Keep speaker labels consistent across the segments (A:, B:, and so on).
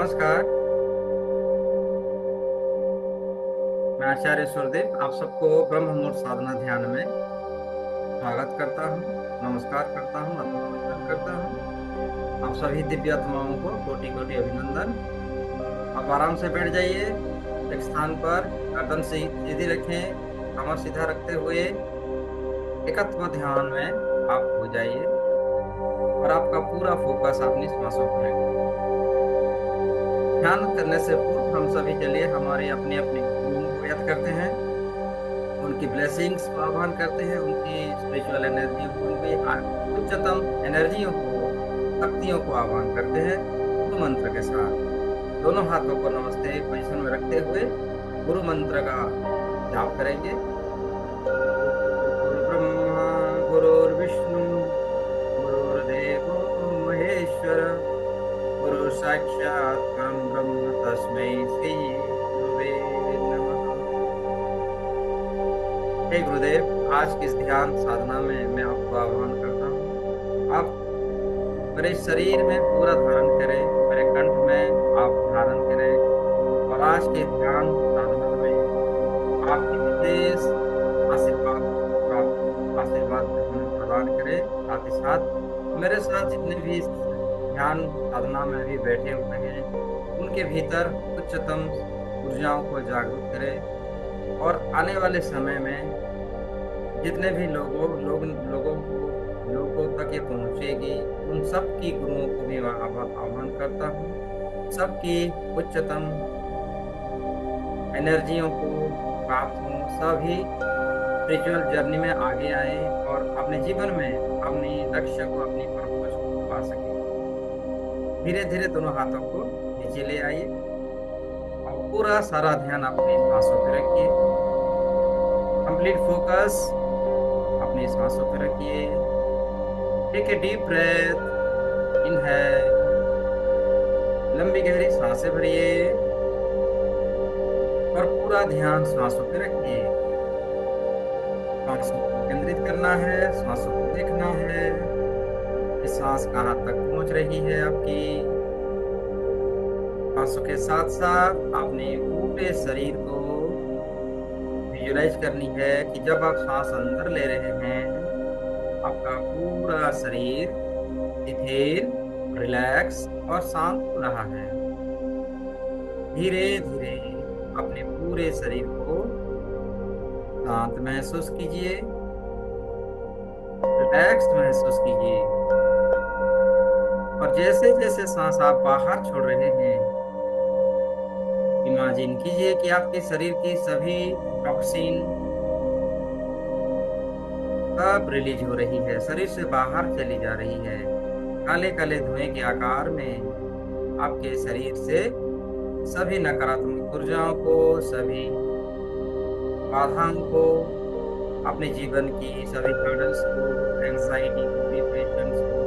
A: नमस्कार। मैं आचार्य सूर्यदेव आप सबको ब्रह्म मुहूर्त साधना ध्यान में स्वागत करता हूँ, नमस्कार करता हूँ, अभिनंदन करता हूँ। आप सभी दिव्य आत्माओं को कोटि कोटि अभिनंदन। आप आराम से बैठ जाइए एक स्थान पर, गर्दन से सीधी रखें, कमर सीधा रखते हुए एकात्म ध्यान में आप हो जाइए और आपका पूरा फोकस अपनी श्वासों पर रखिए। ध्यान करने से पूर्व हम सभी चलिए हमारे अपने अपने गुरुओं को याद करते हैं, उनकी ब्लेसिंग्स को आह्वान करते हैं, उनकी स्पिरिचुअल एनर्जी को, उनकी उच्चतम एनर्जियों को, शक्तियों को आह्वान करते हैं गुरु मंत्र के साथ। दोनों हाथों को नमस्ते पोजीशन में रखते हुए गुरु मंत्र का जाप करेंगे। गुरु ब्रह्मा गुरुर्विष्णु गुरुर्देवो महेश्वर गुरु साक्षात परम ब्रह्म तस्मै श्री गुरुवे नमः। हे गुरुदेव, आज की इस ध्यान साधना में मैं आपको आह्वान करता हूँ। आप मेरे शरीर में पूरा धारण करें, मेरे कंठ में आप धारण करें और आज के ध्यान साधना में आपकी विशेष आशीर्वाद आशीर्वाद हमें प्रदान करें। साथ ही साथ मेरे साथ जितने भी ध्यान साधना में भी बैठे हुए हैं उनके भीतर उच्चतम ऊर्जाओं को जागरूक करें और आने वाले समय में जितने भी लोगों तक ये पहुंचेगी उन सब की गुरुओं को भी मैं आह्वान करता हूँ, सबकी उच्चतम एनर्जियों को प्राप्त हों, सभी स्पिरिचुअल जर्नी में आगे आए और अपने जीवन में अपनी लक्ष्य को, अपनी पर्पस को पा सके। धीरे धीरे दोनों हाथों को नीचे ले आइए और पूरा सारा ध्यान अपनी सांसों पे रखिए। कंप्लीट फोकस अपनी सांसों पे रखिए। Take a deep breath, inhale, लंबी गहरी सांसें भरिए और पूरा ध्यान सांसों पे रखिए। सांसों को केंद्रित करना है, सांसों को देखना है कि सांस कहाँ तक पहुंच रही है आपकी। सांसों के साथ साथ अपने पूरे शरीर को विजुलाइज करनी है कि जब आप सांस अंदर ले रहे हैं आपका पूरा शरीर शिथिल, रिलैक्स और शांत हो रहा है। धीरे धीरे अपने पूरे शरीर को शांत महसूस कीजिए, रिलैक्स महसूस कीजिए और जैसे जैसे सांस आप बाहर छोड़ रहे हैं इमेजिन कीजिए कि आपके शरीर की सभी टॉक्सिन सब रिलीज हो रही है, शरीर से बाहर चली जा रही है। काले काले धुएं के आकार में आपके शरीर से सभी नकारात्मक ऊर्जाओं को, सभी बाधाओं को, अपने जीवन की सभी हर्डल्स को, एंजाइटी को, डिप्रेशन को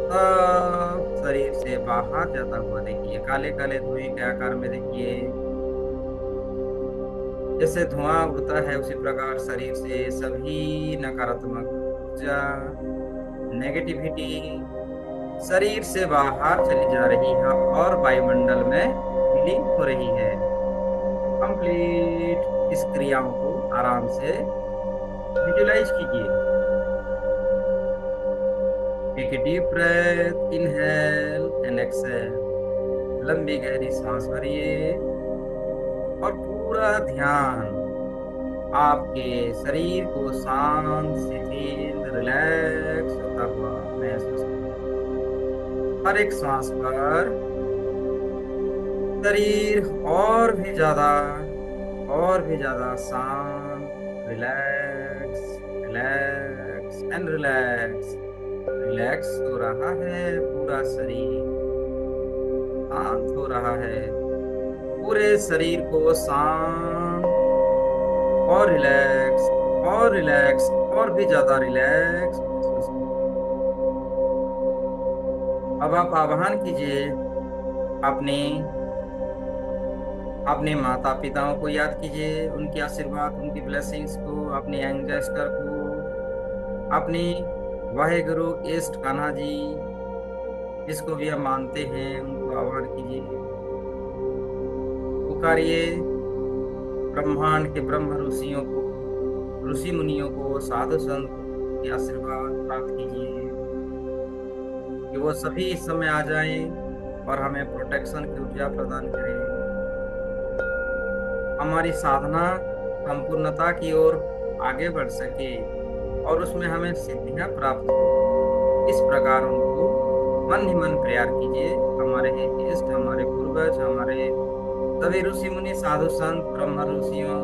A: सब शरीर से बाहर जाता हुआ देखिए। काले काले धुएं के आकार में देखिए, जैसे धुआं उड़ता है उसी प्रकार शरीर से सभी नकारात्मक ऊर्जा, नेगेटिविटी शरीर से बाहर चली जा रही है और वायुमंडल में विलीन हो रही है। कंप्लीट इस क्रियाओं को आराम से विजुलाइज कीजिए। Take a deep breath, inhale and exhale, लंबी गहरी सांस भरिए और पूरा ध्यान आपके शरीर को शांत, शिथिल, रिलैक्स होता हुआ महसूस करें। हर एक सांस पर शरीर और भी ज्यादा शांत, relax, relax and relax, relax हो रहा है। पूरा शरीर शांत हो रहा है। पूरे शरीर को शांत और रिलैक्स और भी ज्यादा रिलैक्स महसूस करें। अब आप आह्वान कीजिए अपने माता पिताओं को याद कीजिए, उनके आशीर्वाद, उनकी ब्लेसिंग्स को, अपने एंजेस्टर को, अपनी वाहे गुरु ईस्ट कान्हा जी, जिसको भी हम मानते हैं उनको आह्वान कीजिए, पुकारिए ब्रह्मांड के ब्रह्म ऋषियों को, ऋषि मुनियों को, साधु संत के आशीर्वाद प्राप्त कीजिए कि वो सभी इस समय आ जाएं और हमें प्रोटेक्शन की ऊर्जा प्रदान करें। हमारी साधना संपूर्णता की ओर आगे बढ़ सके और उसमें हमें सिद्धियां प्राप्त हो। इस प्रकार उनको मन ही मन प्यार कीजिए। हमारे इष्ट, हमारे पूर्वज, हमारे सभी ऋषि मुनि, साधु संत, ब्रह्म ऋषियों,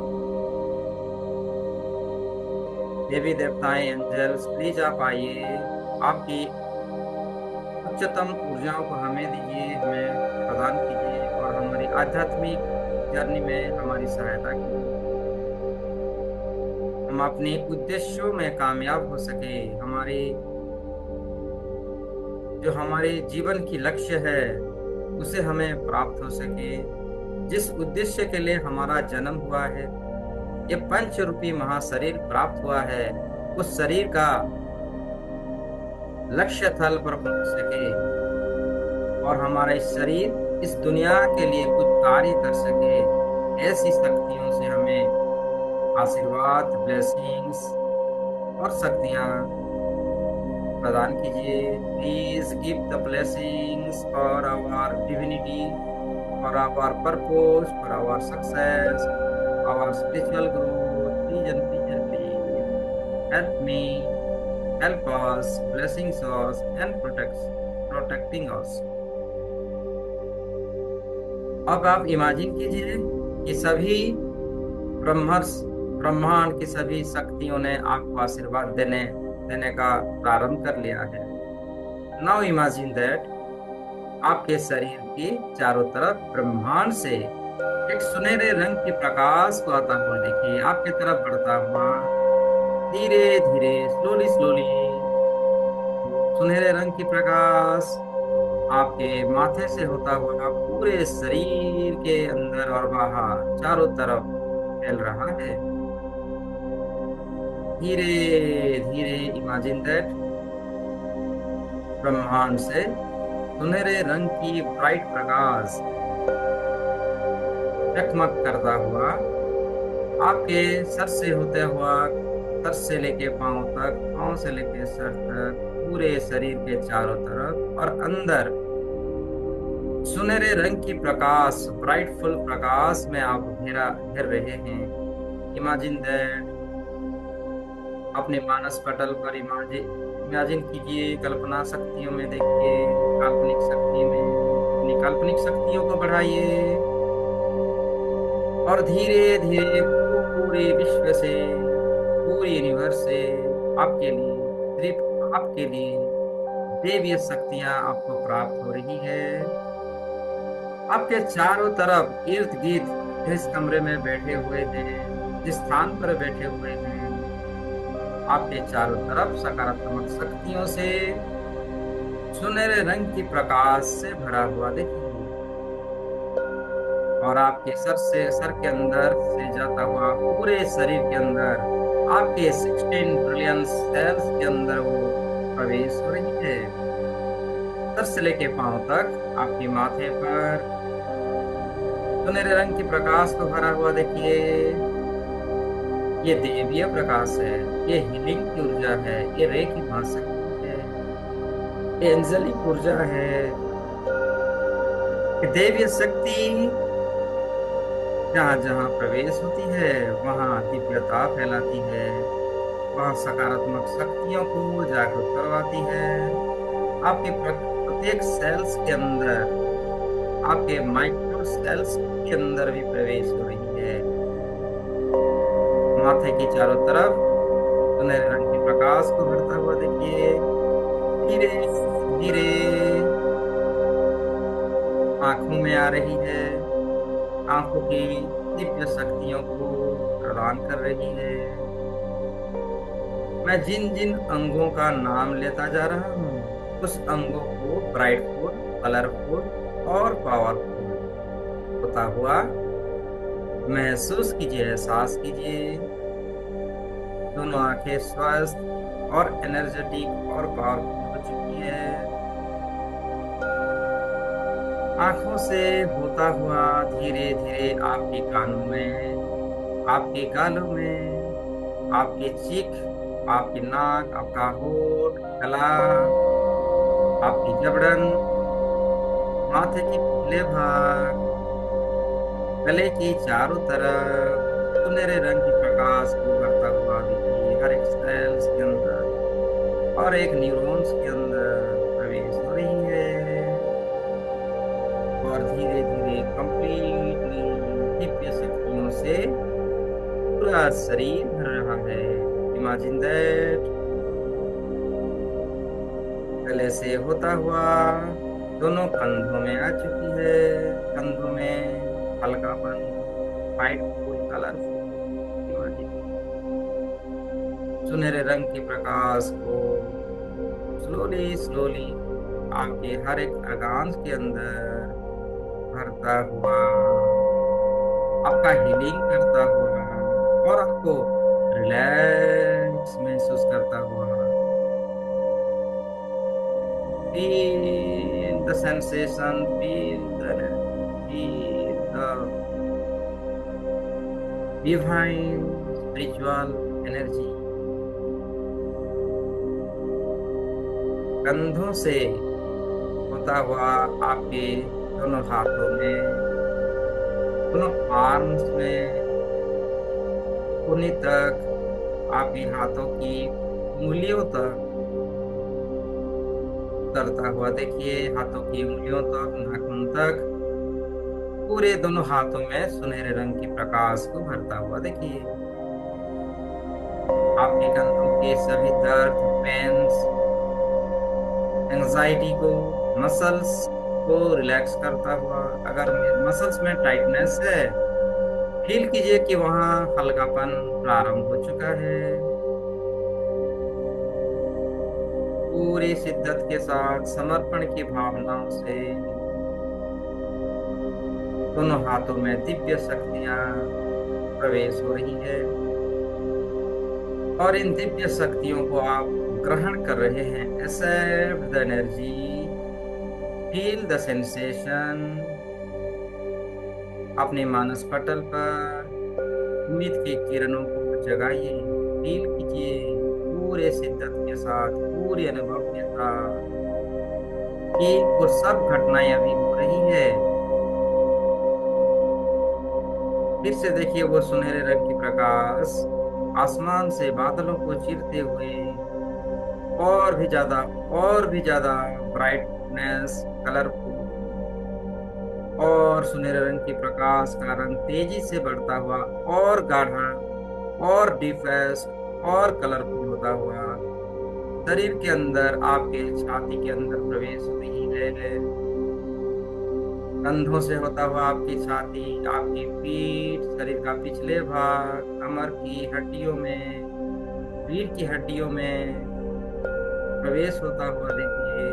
A: देवी देवताएं, एंजल्स, प्लीज आप आइए, आपकी उच्चतम ऊर्जाओं को हमें दीजिए, हमें प्रदान कीजिए और हमारी आध्यात्मिक जर्नी में हमारी सहायता कीजिए। हम अपने उद्देश्यों में कामयाब हो सके, हमारे जीवन की लक्ष्य है उसे हमें प्राप्त हो सके। जिस उद्देश्य के लिए हमारा जन्म हुआ है, ये पंच रूपी महाशरीर प्राप्त हुआ है, उस शरीर का लक्ष्य स्थल पर पहुंच सके और हमारा इस शरीर इस दुनिया के लिए कुछ कार्य कर सके। ऐसी शक्तियों से हमें आशीर्वाद, ब्लेसिंग्स और शक्तियां प्रदान कीजिए। Please give the blessings for our divinity, for our purpose, for our success, our spiritual growth. Please and please and please help me, help us, blessings us and protecting us। अब आप imagine कीजिए कि सभी ब्रह्मांड की सभी शक्तियों ने आपको आशीर्वाद देने का प्रारंभ कर लिया है। नाउ इमेजिन दैट आपके शरीर की चारों तरफ ब्रह्मांड से एक सुनहरे रंग के प्रकाश को आता हुआ देखिए, आपके तरफ बढ़ता हुआ धीरे धीरे, स्लोली स्लोली। सुनहरे रंग की प्रकाश आपके माथे से होता हुआ पूरे शरीर के अंदर और बाहर चारों तरफ फैल रहा है। धीरे धीरे इमेजिन दैट ब्रह्मांड से सुनहरे रंग की ब्राइट प्रकाश चकमक करता हुआ आपके सर से होते हुआ, सर से लेके पांव तक, पांव से लेके सर तक, पूरे शरीर के चारों तरफ और अंदर सुनहरे रंग की प्रकाश, ब्राइटफुल प्रकाश में आप घेर रहे हैं। इमेजिन दैट अपने मानस पटल पर इमेजिन कीजिए, कल्पना शक्तियों में देखिए, काल्पनिक शक्ति में अपनी काल्पनिक शक्तियों को बढ़ाइए और धीरे धीरे पूरे विश्व से, पूरी यूनिवर्स से आपके लिए, सिर्फ आपके लिए दैवीय शक्तियां आपको प्राप्त हो रही है। आपके चारों तरफ इर्द गिर्द जिस कमरे में बैठे हुए हैं, जिस स्थान पर बैठे हुए हैं, आपके चारों तरफ सकारात्मक शक्तियों से सुनहरे रंग की प्रकाश से भरा हुआ देखिए और आपके सर के अंदर से जाता हुआ पूरे शरीर के अंदर आपके 16 ट्रिलियन सेल्स के अंदर वो प्रवेश हो रही है। सर से लेके पांव तक आपके माथे पर सुनहरे रंग की प्रकाश को भरा हुआ देखिए। ये देवीय प्रकाश है, ये हीलिंग की ऊर्जा है, ये रे की भाषा है, ये एंजलिक ऊर्जा है। देवीय शक्ति जहाँ जहाँ प्रवेश होती है वहाँ दिव्यता फैलाती है, वहाँ सकारात्मक शक्तियों को जागरूक करवाती है। आपके प्रत्येक सेल्स के अंदर, आपके माइक्रो सेल्स के अंदर भी प्रवेश हो रही है। माथे की चारों तरफ सुनहरे रंग के प्रकाश को भरता हुआ देखिए। धीरे धीरे आंखों में आ रही है, आंखों की दिव्य शक्तियों को प्रदान कर रही है। मैं जिन जिन अंगों का नाम लेता जा रहा हूँ उस अंगों को ब्राइटफुल, कलरफुल और पावरफुल होता हुआ महसूस कीजिए, एहसास कीजिए। दोनों आंखें स्वस्थ और एनर्जेटिक और पावरफुल हो चुकी है। आंखों से होता हुआ धीरे धीरे आपके कानों में, आपके गालों में, आपके चीख, आपकी नाक, आपका होठ, गला, आपकी जबड़न, माथे की पिछले भाग, गले की चारों तरफ सुनहरे रंग की प्रकाश को भरता हुआ देखिए हर एक सेल्स के अंदर और एक न्यूरॉन्स के अंदर प्रवेश हो रही है और धीरे धीरे कंप्लीटली दिव्य शक्तियों से पूरा शरीर भर रहा है। Imagine that. गले से होता हुआ दोनों कंधों में आ चुकी है, कंधों में हल्कापन, वाइट फूल कलरफुल। इमेजिन सुनहरे रंग के प्रकाश को स्लोली स्लोली आपके हर एक organs के अंदर भरता हुआ, आपका हीलिंग करता हुआ और आपको रिलैक्स महसूस करता हुआ। Feel the sensation, feel the divine spiritual energy। कंधों से होता हुआ आपके दोनों हाथों में, दोनों आर्म्स में, उन्हीं तक, आपके हाथों की उंगलियों तक उतरता हुआ देखिए, हाथों की उंगलियों तक, नाखून तक, पूरे दोनों हाथों में सुनहरे रंग की प्रकाश को भरता हुआ देखिए। आपके कंधों के सभी दर्द, पेन्स, एंजाइटी को, मसल्स को रिलैक्स करता हुआ। अगर मसल्स में टाइटनेस है, फील कीजिए कि वहां हल्कापन प्रारंभ हो चुका है। पूरी शिद्दत के साथ समर्पण की भावनाओं से दोनों हाथों में दिव्य शक्तियां प्रवेश हो रही है और इन दिव्य शक्तियों को आप ग्रहण कर रहे हैं। Accept the energy, feel the sensation. अपने मानस पटल पर उम्मीद की किरणों को जगाइए, फील कीजिए पूरे शिद्दत के साथ, पूरे अनुभव के साथ कि वो सब घटनाएं अभी हो रही है। फिर से देखिए वो सुनहरे रंग की प्रकाश आसमान से बादलों को चीरते हुए और भी ज्यादा ब्राइटनेस, कलरफुल और सुनहरे रंग की प्रकाश का रंग तेजी से बढ़ता हुआ और गाढ़ा और डीपेस्ट और कलरफुल होता हुआ शरीर के अंदर, आपके छाती के अंदर प्रवेश हो रही है। कंधों से होता हुआ आपकी छाती, आपकी पीठ, शरीर का पिछले भाग, कमर की हड्डियों में, पीठ की हड्डियों में प्रवेश होता हुआ देखिए।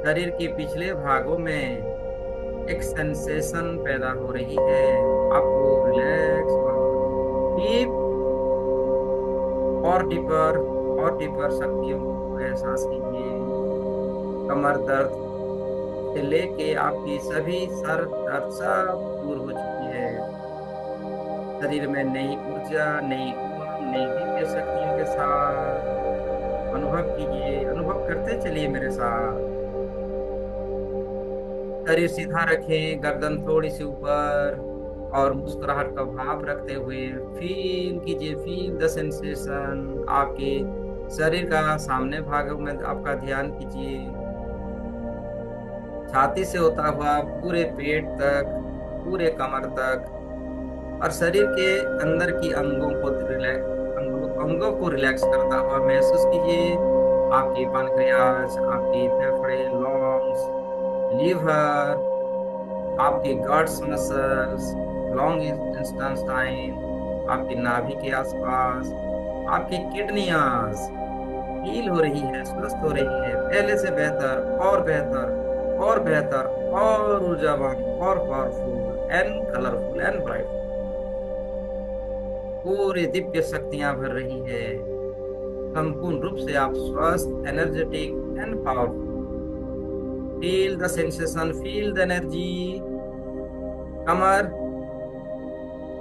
A: शरीर के पिछले भागों में एक सेंसेशन पैदा हो रही है। आपको रिलैक्स डीप और डीपर शक्तियों को एहसास कीजिए। कमर दर्द से लेके आपकी सभी सर दर्द सब दूर हो चुकी है। शरीर में नई ऊर्जा, नई उमंग, नई दिव्य शक्तियों के साथ अनुभव कीजिए, अनुभव करते चलिए मेरे साथ। शरीर सीधा रखें, गर्दन थोड़ी सी ऊपर और मुस्कुराहट का भाव रखते हुए फील कीजिए, फील द सेंसेशन। आपके शरीर का सामने भागों में आपका ध्यान कीजिए, छाती से होता हुआ पूरे पेट तक, पूरे कमर तक और शरीर के अंदर की अंगों को रिलैक्स करता हुआ महसूस कीजिए। आपकी पैनक्रियाज, आपकी फेफड़े, लंग्स, लीवर, आपके गट्स मसल्स, लॉन्ग इंटेस्टाइन, आपकी नाभि के आसपास, आपकी किडनियाज हील हो रही है, स्वस्थ हो रही है, पहले से बेहतर और बेहतर और बेहतर और ऊर्जावान और powerful and colourful and bright. पूरी दिव्य शक्तियां भर रही है। संपूर्ण रूप से आप स्वस्थ, energetic and powerful. Feel the sensation, feel the energy. कमर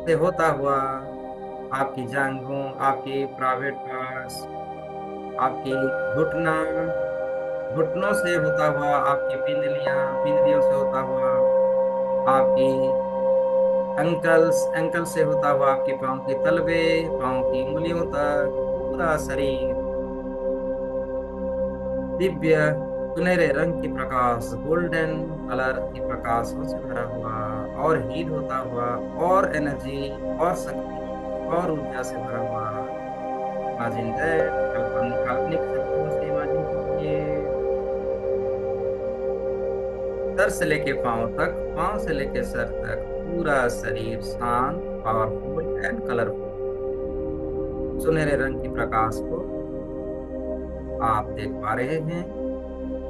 A: से होता हुआ आपकी जांघों, आपकी प्राइवेट पार्ट्स, आपकी घुटना, घुटनों से होता हुआ आपकी पिंडलियां, पिंडलियों से होता हुआ आपकी एंकल्स, एंकल से होता हुआ आपके पाँव के तलवे, पाँव की उंगलियों तक पूरा शरीर दिव्य सुनहरे रंग की प्रकाश, गोल्डन कलर की प्रकाशों से भरा हुआ और हीट होता हुआ और एनर्जी और शक्ति और ऊर्जा से भरा हुआ। इमेजिन दैट, काल्पनिक शब्दों से इमेजिन कीजिए। सर से लेके पांव तक, पांव से लेके सर तक पूरा शरीर शांत, पावरफुल एंड कलरफुल सुनहरे रंग की प्रकाश को आप देख पा रहे हैं।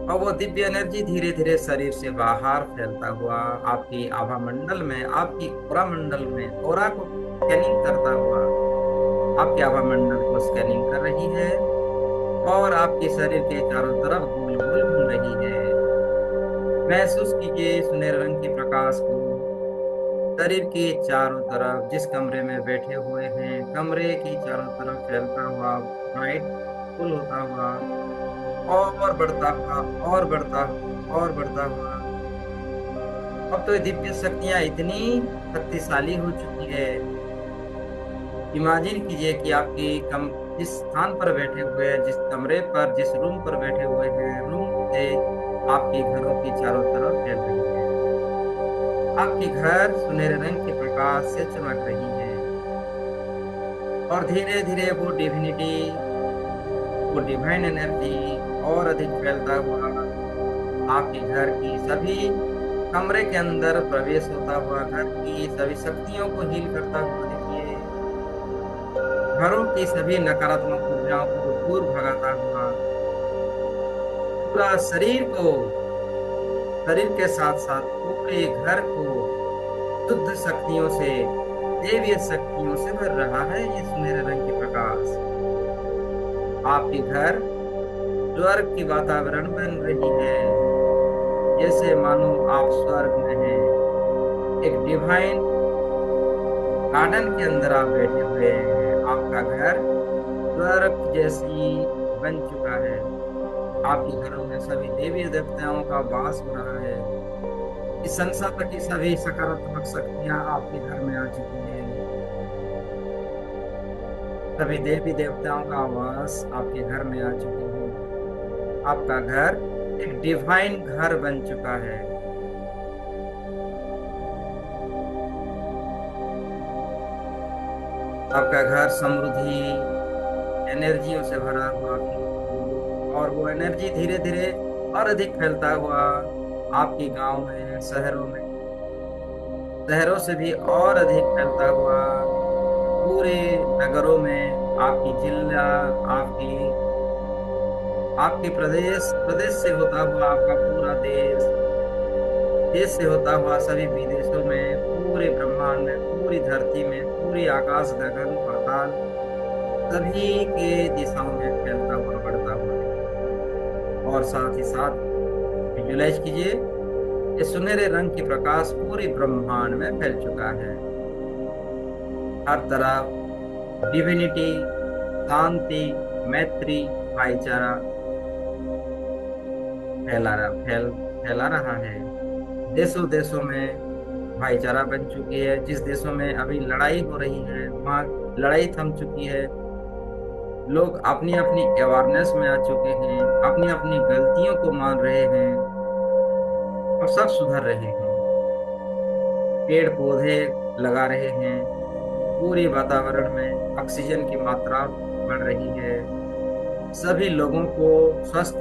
A: और वो दिव्य एनर्जी धीरे धीरे शरीर से बाहर फैलता हुआ आपकी आभा मंडल में, आपकी ओरा मंडल में, ओरा को स्कैनिंग करता हुआ आपके आभा मंडल को स्कैनिंग कर रही है और आपके शरीर के चारों तरफ गोल गोल घूम रही है। महसूस कीजिए सुनहरे रंग की प्रकाश को शरीर के चारों तरफ, जिस कमरे में बैठे हुए हैं कमरे की चारों तरफ फैलता हुआ, ब्राइट फुल होता हुआ और बढ़ता हुआ और बढ़ता हुआ और बढ़ता हुआ। अब तो ये दिव्य शक्तियां इतनी शक्तिशाली हो चुकी है। इमेजिन कीजिए कि आपकी कम जिस स्थान पर बैठे हुए हैं, जिस कमरे पर, जिस रूम पर बैठे हुए हैं, रूम से आपके घरों की चारों तरफ फैल रही है। आपकी घर सुनहरे रंग के प्रकाश से चमक रही है और धीरे धीरे वो डिविनिटी, वो डिवाइन एनर्जी और अधिक फैलता हुआ आपके घर की सभी कमरे के अंदर प्रवेश होता हुआ घर की सभी शक्तियों को हील करता हुआ देखिए। घरों की सभी नकारात्मक ऊर्जाओं को दूर भगाता हुआ पूरा शरीर को, शरीर के साथ साथ पूरे घर को शुद्ध शक्तियों से, देवीय शक्तियों से भर रहा है ये सुनहरे रंग की प्रकाश। आपके घर स्वर्ग की वातावरण बन रही है, जैसे मानो आप स्वर्ग में हैं। एक डिवाइन गार्डन के अंदर आप बैठे हुए हैं। आपका घर स्वर्ग जैसी बन चुका है। आपके घरों में सभी देवी देवताओं का वास हो रहा है। इस संसार की सभी सकारात्मक शक्तियां आपके घर में आ चुकी हैं। सभी देवी देवताओं का वास आपके घर में आ चुके हैं। आपका घर एक डिवाइन घर बन चुका है। आपका घर समृद्धि एनर्जियों से भरा हुआ और वो एनर्जी धीरे धीरे और अधिक फैलता हुआ आपके गांव में, शहरों में, शहरों से भी और अधिक फैलता हुआ पूरे नगरों में, आपकी जिला, आपकी आपके प्रदेश, प्रदेश से होता हुआ आपका पूरा देश, देश से होता हुआ सभी विदेशों में, पूरे ब्रह्मांड में, पूरी धरती में, पूरी आकाश गगन पाताल सभी के दिशाओं में फैलता हुआ, बढ़ता हुआ। और साथ ही साथ विजुलाइज कीजिए ये सुनहरे रंग की प्रकाश पूरी ब्रह्मांड में फैल चुका है। हर तरफ डिविनिटी, शांति, मैत्री, भाईचारा फैला रहा है। देशों देशों में भाईचारा बन चुकी है। जिस देशों में अभी लड़ाई हो रही है वहाँ लड़ाई थम चुकी है। लोग अपनी अपनी अवेयरनेस में आ चुके हैं, अपनी अपनी गलतियों को मान रहे हैं और सब सुधर रहे हैं। पेड़ पौधे लगा रहे हैं, पूरे वातावरण में ऑक्सीजन की मात्रा बढ़ रही है। सभी लोगों को स्वस्थ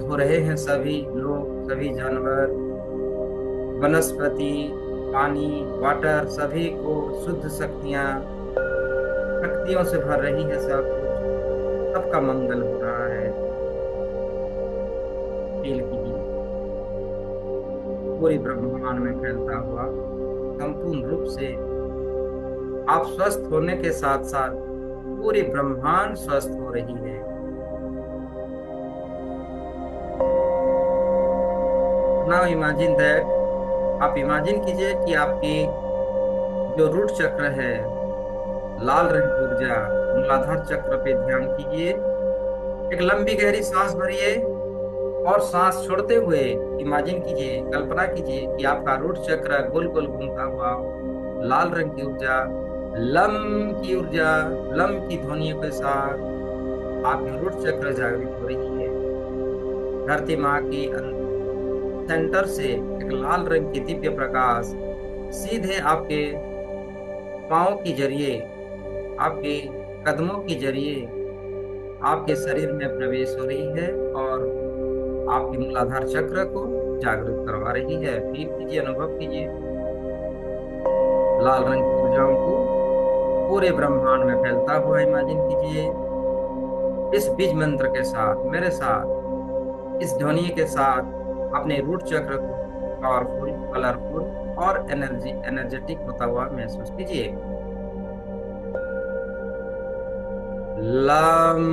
A: हो रहे हैं। सभी लोग, सभी जानवर, वनस्पति, पानी, वाटर, सभी को शुद्ध शक्तियों से भर रही है। सब कुछ, सबका मंगल हो रहा है। फील कीजिए पूरी ब्रह्मांड में फैलता हुआ संपूर्ण रूप से आप स्वस्थ होने के साथ साथ पूरी ब्रह्मांड स्वस्थ हो रही है। नाउ इमेजिन दैट, आप इमेजिन कीजिए कि आपकी जो रूट चक्र है, लाल रंग की ऊर्जा, मूलाधार चक्र पे ध्यान कीजिए। एक लंबी गहरी सांस भरिए और सांस छोड़ते हुए इमेजिन कीजिए, कल्पना कीजिए कि आपका रूट चक्र गोल गोल घूमता हुआ लाल रंग की ऊर्जा, लम की ऊर्जा, लम की ध्वनियों के साथ आपकी रूट चक्र जागृत हो रही है। धरती माँ की सेंटर से एक लाल रंग की दिव्य प्रकाश सीधे आपके पाँव के जरिए, आपके कदमों के जरिए आपके शरीर में प्रवेश हो रही है और आपके मूलाधार चक्र को जागृत करवा रही है। फील कीजिए, अनुभव कीजिए लाल रंग की ऊर्जाओं को पूरे ब्रह्मांड में फैलता हुआ इमेजिन कीजिए। इस बीज मंत्र के साथ मेरे साथ, इस ध्वनि के साथ अपने रूट चक्र को पावरफुल, कलरफुल और एनर्जेटिक होता हुआ महसूस कीजिए। लम।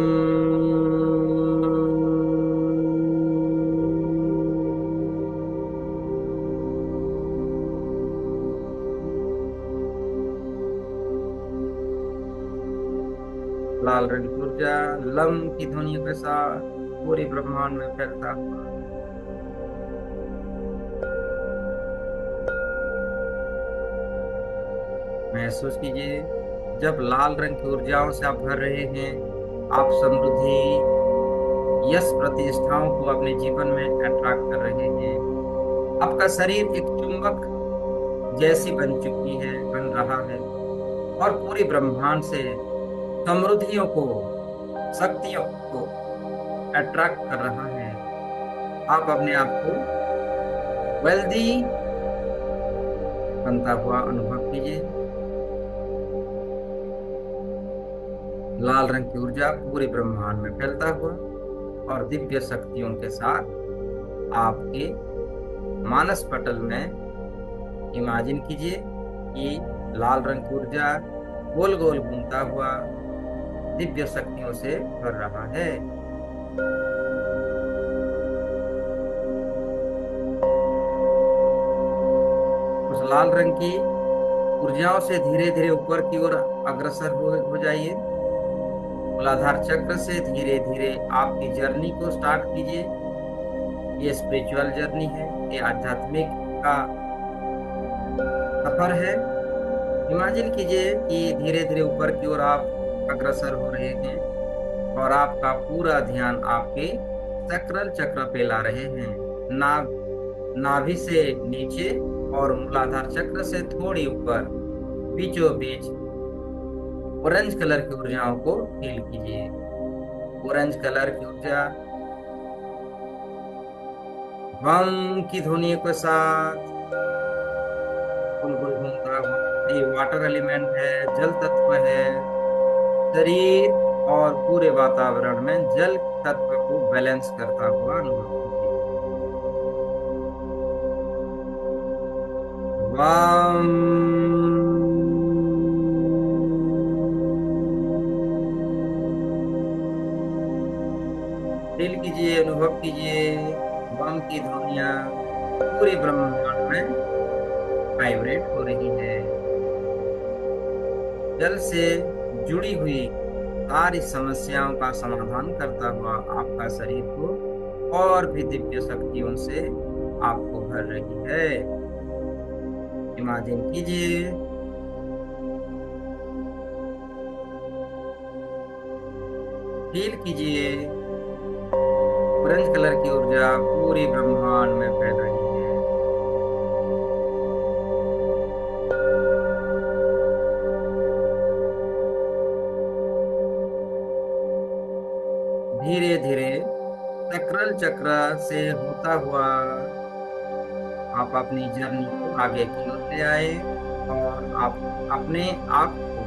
A: लाल रंग की ऊर्जा लम की ध्वनियों के साथ पूरे ब्रह्मांड में फैलता हुआ महसूस कीजिए। जब लाल रंग की ऊर्जाओं से आप भर रहे हैं, आप समृद्धि, यश, प्रतिष्ठाओं को अपने जीवन में अट्रैक्ट कर रहे हैं। आपका शरीर एक चुंबक जैसी बन चुकी है, बन रहा है और पूरी ब्रह्मांड से समृद्धियों को, शक्तियों को अट्रैक्ट कर रहा है। आप अपने आप को वेल्दी बनता हुआ अनुभव कीजिए। लाल रंग की ऊर्जा पूरे ब्रह्मांड में फैलता हुआ और दिव्य शक्तियों के साथ आपके मानस पटल में इमेजिन कीजिए कि लाल रंग की ऊर्जा गोल गोल घूमता हुआ दिव्य शक्तियों से भर रहा है। उस लाल रंग की ऊर्जाओं से धीरे धीरे ऊपर की ओर अग्रसर हो जाइए। मूलाधार चक्र से धीरे धीरे आपकी जर्नी को स्टार्ट कीजिए। ये स्पिरिचुअल जर्नी है, ये आध्यात्मिक का सफर है। इमेजिन कीजिए कि धीरे धीरे ऊपर की ओर आप अग्रसर हो रहे हैं और आपका पूरा ध्यान आपके सक्राल चक्र पे ला रहे हैं। नाभि से नीचे और मूलाधार चक्र से थोड़ी ऊपर बीचों बीच ऑरेंज कलर की ऊर्जाओं को फील कीजिए। ऑरेंज कलर की ऊर्जा बम की ध्वनि के साथ गुल घूमता हुआ, ये वाटर एलिमेंट है, जल तत्व है। शरीर और पूरे वातावरण में जल तत्व को बैलेंस करता हुआ अनुभव कीजिए। वाम। फील कीजिए, अनुभव कीजिए बम की ध्वनियां पूरे ब्रह्मांड में वाइब्रेट हो रही है। जल से जुड़ी हुई सारी समस्याओं का समाधान करता हुआ आपका शरीर को और भी दिव्य शक्तियों से आपको भर रही है। इमेजिन कीजिए फील कीजिए ऑरेंज कलर की ऊर्जा पूरे ब्रह्मांड में फैल रही है। धीरे धीरे सक्राल चक्र से होता हुआ आप अपनी जर्नी को आगे की ओर ले आए और आप अपने आप को,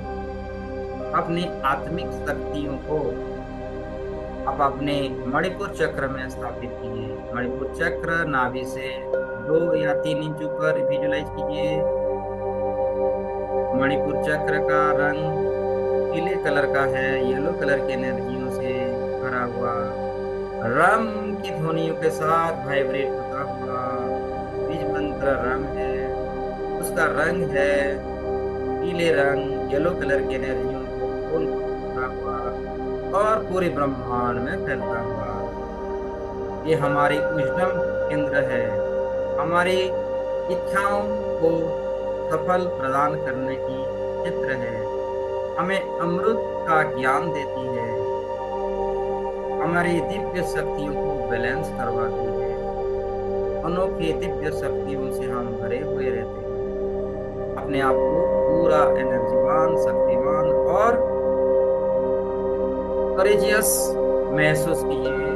A: अपनी आत्मिक शक्तियों को आप अपने मणिपुर चक्र में स्थापित कीजिए। मणिपुर चक्र नाभि से 2 या 3 इंच ऊपर विजुलाइज कीजिए। मणिपुर चक्र का रंग पीले कलर का है, येलो कलर की एनर्जियों से भरा हुआ। रम की ध्वनियों के साथ वाइब्रेट होता हुआ बीज मंत्र रम है। उसका रंग है पीले रंग, येलो कलर की एनर्जियों को गोल गोल घूमता हुआ और पूरे ब्रह्मांड में फैलता हुआ। ये हमारी उद्गम केंद्र है, हमारी इच्छाओं को सफल प्रदान करने की क्षेत्र है। हमें अमृत का ज्ञान देती है, हमारी दिव्य शक्तियों को बैलेंस करवाती है। अनोखी दिव्य शक्तियों से हम भरे हुए रहते हैं। अपने आप को पूरा एनर्जीवान, शक्तिवान और करेजियस महसूस कीजिए।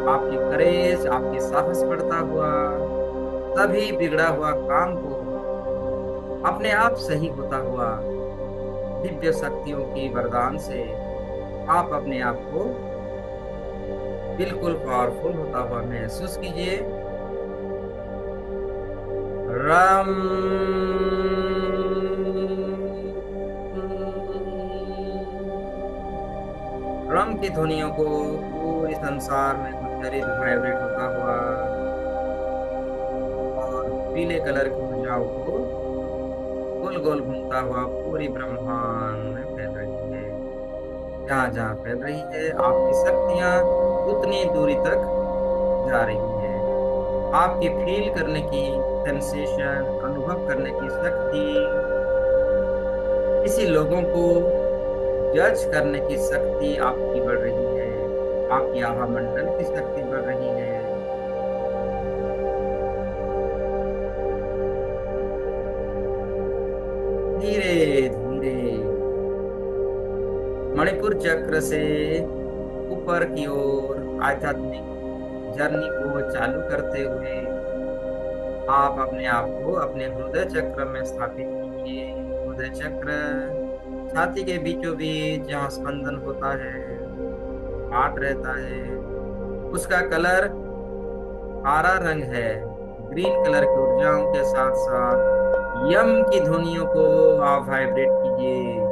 A: आपकी करेज, आपकी साहस बढ़ता हुआ, तभी बिगड़ा हुआ काम को अपने आप सही होता हुआ दिव्य शक्तियों की वरदान से आप अपने आप को बिल्कुल पावरफुल होता हुआ महसूस कीजिए। रम रम की ध्वनियों को पूरे संसार में उच्चारित वाइब्रेट होता हुआ और पीले कलर की ऊर्जाओं को गोल गोल घूमता हुआ पूरी ब्रह्मांड में फैल रही है। जहाँ जहाँ फैल रही है आपकी शक्तियाँ उतनी दूरी तक जा रही है। आपकी फील करने की सेंसेशन, अनुभव करने की शक्ति, किसी लोगों को जज करने की शक्ति आपकी बढ़ रही है। आपकी आभा मंडल की शक्ति बढ़ रही है। धीरे धीरे मणिपुर चक्र से ऊपर की ओर आध्यात्मिक जर्नी को चालू करते हुए आप अपने आप को अपने हृदय चक्र में स्थापित कीजिए। हृदय चक्र छाती के बीचों बीच जहाँ स्पंदन होता है, हार्ट रहता है, उसका कलर हरा रंग है। ग्रीन कलर की ऊर्जाओं के साथ साथ यम की ध्वनियों को आप वाइब्रेट कीजिए।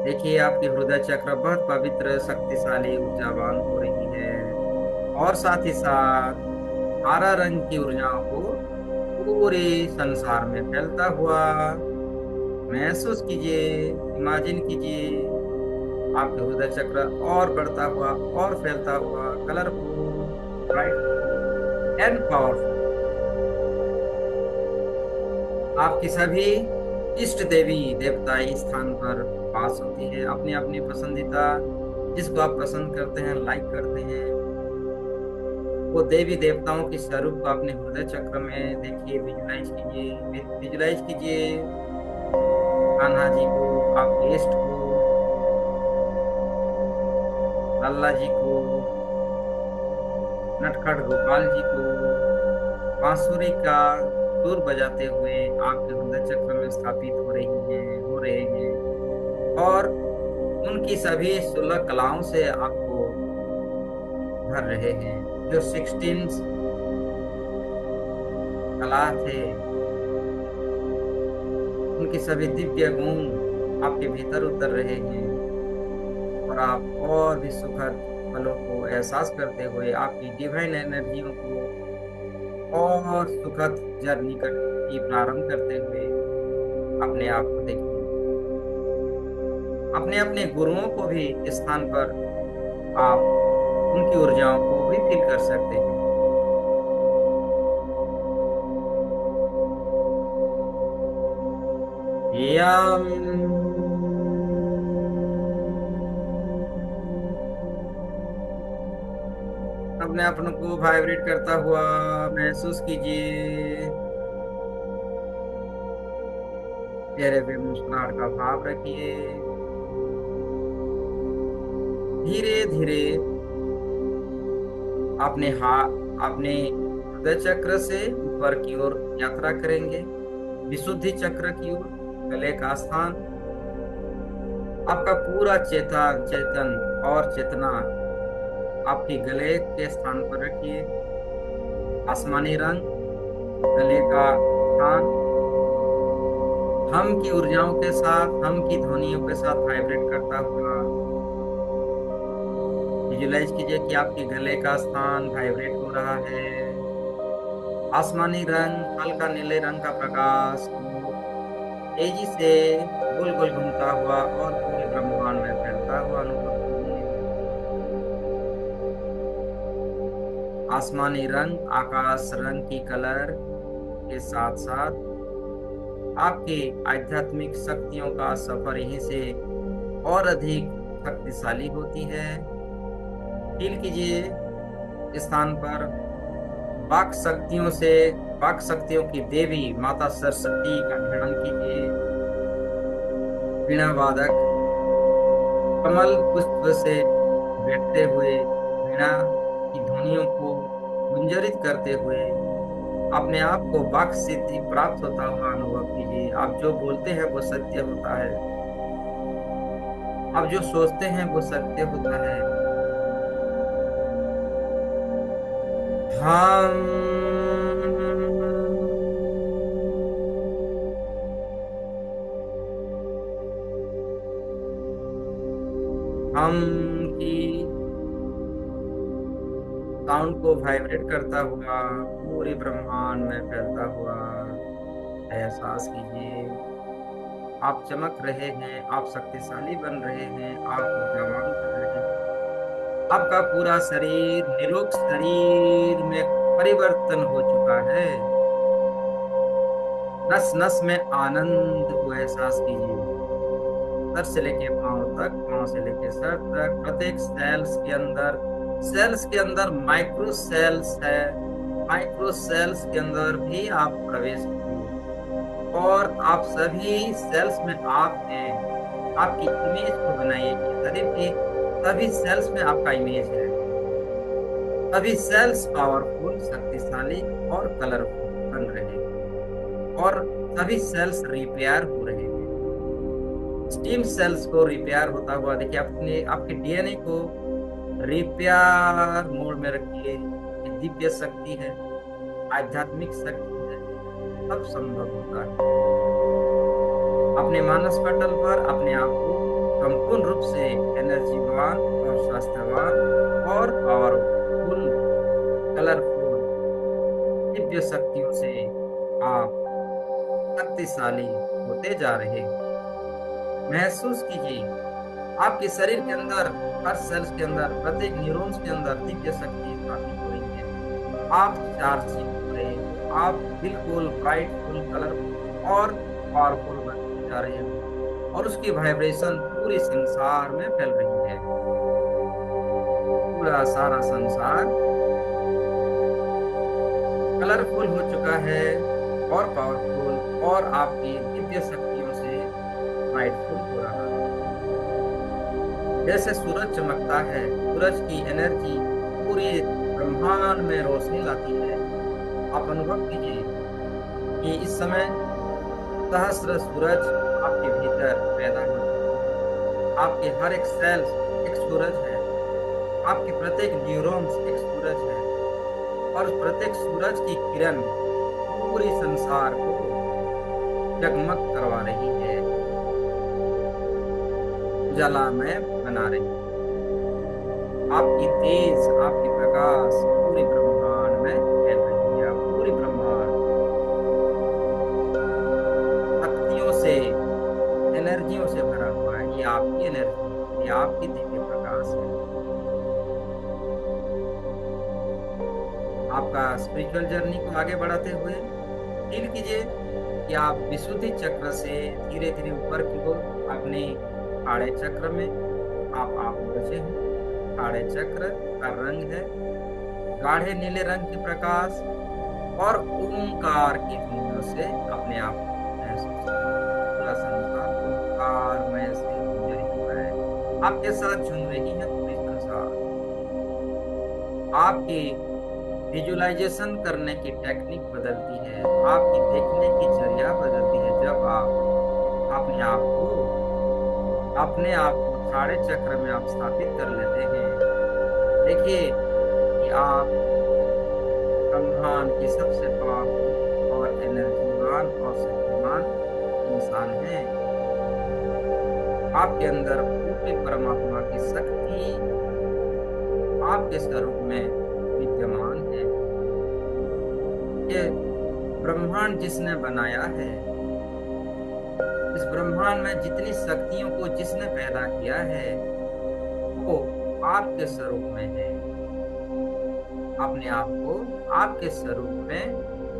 A: देखिए आपकी हृदय चक्र बहुत पवित्र, शक्तिशाली, ऊर्जावान हो रही है और साथ ही साथ हरा रंग की ऊर्जाओं को पूरे संसार में फैलता हुआ महसूस कीजिए। इमेजिन कीजिए आपके हृदय चक्र और बढ़ता हुआ और फैलता हुआ, कलरफुल, ब्राइट एंड पावरफुल। आपकी सभी इष्ट देवी देवता इस स्थान पर पास होती है। अपनी अपनी पसंदीदा, जिसको आप पसंद करते हैं, लाइक करते हैं, वो देवी देवताओं के स्वरूप को अपने हृदय चक्र में देखिए, विजुलाइज कीजिए। विजुलाइज कीजिए कान्हा जी को, आपके इष्ट को, लल्ला जी को, नटखट गोपाल जी को बांसुरी का सुर बजाते हुए आपके हृदय चक्र में स्थापित हो रहे हैं और उनकी सभी 16 कलाओं से आपको भर रहे हैं। जो 16 कला थे, उनके सभी दिव्य गुण आपके भीतर उतर रहे हैं और आप और भी सुखद पलों को एहसास करते हुए आपकी डिवाइन एनर्जियों को और सुखद जर्नी की प्रारंभ करते हुए अपने आप को देखिए। अपने अपने गुरुओं को भी इस स्थान पर आप उनकी ऊर्जाओं को भी फील कर सकते हैं। यम अपने अपनों को वाइब्रेट करता हुआ महसूस कीजिए। चेहरे पे मुस्कुराहट का भाव रखिए। धीरे धीरे अपने हृदय चक्र से ऊपर की ओर यात्रा करेंगे, विशुद्धि चक्र की ओर। गले का स्थान आपका पूरा चेतन और चेतना आपके गले के स्थान पर रखिए। आसमानी रंग गले का स्थान हम की ऊर्जाओं के साथ, हम की ध्वनियों के साथ वाइब्रेट करता हुआ विजुलाइज कीजिए कि आपके गले का स्थान वाइब्रेट हो रहा है। आसमानी रंग, हल्का नीले रंग का प्रकाश तेजी से गोल गोल घूमता हुआ और पूरे ब्रह्मांड में फैलता हुआ अनुभव कीजिए। आसमानी रंग आकाश रंग की कलर के साथ साथ आपके आध्यात्मिक शक्तियों का सफर यहीं से और अधिक शक्तिशाली होती है। फील कीजिए इस स्थान पर वाक शक्तियों की देवी माता सरस्वती का ध्यान कीजिए। वीणा वादक कमल पुष्प से बैठते हुए वीणा की ध्वनियों को गुंजरित करते हुए अपने आप को वाक सिद्धि प्राप्त होता हुआ अनुभव कीजिए। आप जो बोलते हैं वो सत्य होता है, आप जो सोचते हैं वो सत्य होता है। हम हम की साउंड को वाइब्रेट करता हुआ पूरे ब्रह्मांड में फैलता हुआ एहसास कीजिए। आप चमक रहे हैं, आप शक्तिशाली बन रहे हैं, आप ऊर्जावान बन रहे हैं। आपका पूरा शरीर निरोग शरीर में परिवर्तन हो चुका है। नस नस में आनंद को एहसास कीजिए। सर से लेके पांव तक, पांव से लेके सर तक, प्रत्येक सेल्स के अंदर माइक्रो सेल्स है। माइक्रो सेल्स के अंदर भी आप प्रवेश कीजिए और आप सभी सेल्स में आप हैं। आपकी इमेज को बनाइए कि शरीर के सभी सेल्स में आपका इमेज है। सभी सेल्स पावरफुल, शक्तिशाली और कलरफुल बन रहे हैं और सभी सेल्स रिपेयर हो रहे हैं। स्टीम सेल्स को रिपेयर होता हुआ देखिए। अपने आपके डीएनए को रिपेयर मोड में रखिए। ये दिव्य शक्ति है, आध्यात्मिक शक्ति है, सब संभव होता है। अपने मानस पटल पर अपने आप को संपूर्ण रूप से एनर्जीवान और स्वास्थ्यवान और पावरफुल, कलरफुल दिव्य शक्तियों से आप शक्तिशाली होते जा रहे हैं। महसूस कीजिए आपके शरीर के अंदर, हर सेल्स के अंदर, प्रत्येक न्यूरॉन्स के अंदर दिव्य शक्ति स्थापित हो रही है। आप चार्जिंग हो रहे हैं, आप बिल्कुल ब्राइटफुल, कलरफुल और पावरफुल बनते जा रहे हैं और उसकी वाइब्रेशन पूरे संसार में फैल रही है। पूरा सारा संसार कलरफुल हो चुका है और पावरफुल और आपकी दिव्य शक्तियों से ब्राइटफुल हो रहा है। जैसे सूरज चमकता है, सूरज की एनर्जी पूरे ब्रह्मांड में रोशनी लाती है। आप अनुभव कीजिए कि इस समय सहस्र सूरज आपके भीतर पैदा हो रहे हैं। आपके हर एक सेल्स एक सूरज है, आपके प्रत्येक न्यूरॉन्स एक सूरज है और प्रत्येक सूरज की किरण पूरे संसार को जगमग करवा रही है, उजाला में बना रही है। आपकी तेज, आपकी प्रकाश पूरे ब्रह्मांड में फैल रही है। पूरी ब्रह्मांड शक्तियों से, एनर्जियों से भरा हुआ है। ये आपकी एनर्जी, ये आपकी दिव्य प्रकाश है। आपका स्पिरिचुअल जर्नी को आगे बढ़ाते हुए फील कीजिए कि आप विशुद्धि चक्र से धीरे धीरे ऊपर की ओर अपने आड़े चक्र में आप पहुंचे हैं। आड़े चक्र का रंग है गाढ़े नीले रंग की प्रकाश और ओंकार की ध्वनियों से अपने आप महसूस पूरा संसार ओंकारमय से गुंजरित हुआ है। आपके साथ झूम रही है पूरी संसार। आपकी विजुअलाइजेशन करने की टेक्निक बदलती है, आपकी देखने की जरिया बदलती है। जब आप अपने आप को साढ़े चक्र में आप स्थापित कर लेते हैं, देखिए कि आप ब्रह्मांड की सबसे पावरफुल और एनर्जीवान और शक्तिमान इंसान हैं। आपके अंदर पूरे परमात्मा की शक्ति आपके स्वरूप में विद्यमान है। ये ब्रह्मांड जिसने बनाया है, इस ब्रह्मांड में जितनी शक्तियों को जिसने पैदा किया है, वो आपके स्वरूप में है। अपने आप को आपके स्वरूप में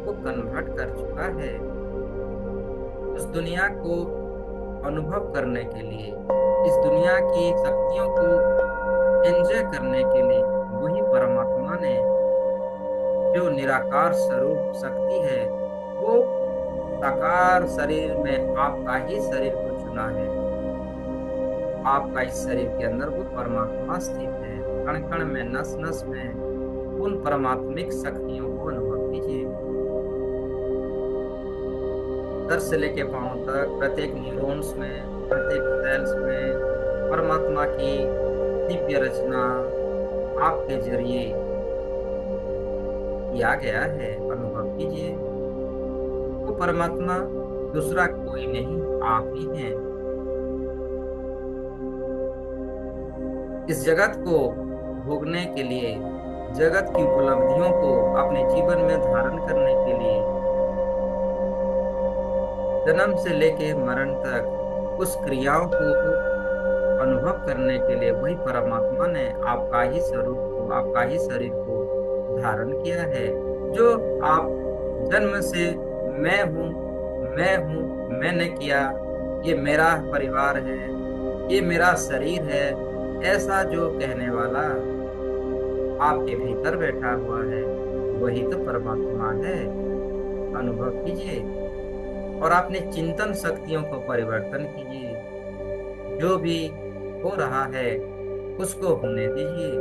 A: वो कन्वर्ट कर चुका है। उस दुनिया को अनुभव करने के लिए, इस दुनिया की शक्तियों को एंजॉय करने के लिए वही परमात्मा ने जो निराकार स्वरूप शक्ति है, वो साकार शरीर में आपका ही शरीर को चुना है। आपका इस शरीर के अंदर वो परमात्मा स्थित है। कण कण में, नस नस में उन परमात्मिक शक्तियों को अनुभव कीजिए। सर से लेके पांव तक प्रत्येक न्यूरॉन्स में, प्रत्येक सेल्स में परमात्मा की दिव्य रचना आपके जरिए किया गया है। अनुभव कीजिए। वो परमात्मा दूसरा कोई नहीं, आप ही हैं। इस जगत को भोगने के लिए, जगत की उपलब्धियों को अपने जीवन में धारण करने के लिए, जन्म से लेके मरण तक उस क्रियाओं को अनुभव करने के लिए वही परमात्मा ने आपका ही स्वरूप को, आपका ही शरीर को धारण किया है। जो आप जन्म से मैं हूँ, मैं हूँ, मैंने किया, ये मेरा परिवार है, ये मेरा शरीर है, ऐसा जो कहने वाला आपके भीतर बैठा हुआ है, वही तो परमात्मा है। अनुभव कीजिए और अपने चिंतन शक्तियों को परिवर्तन कीजिए। जो भी हो रहा है उसको होने दीजिए।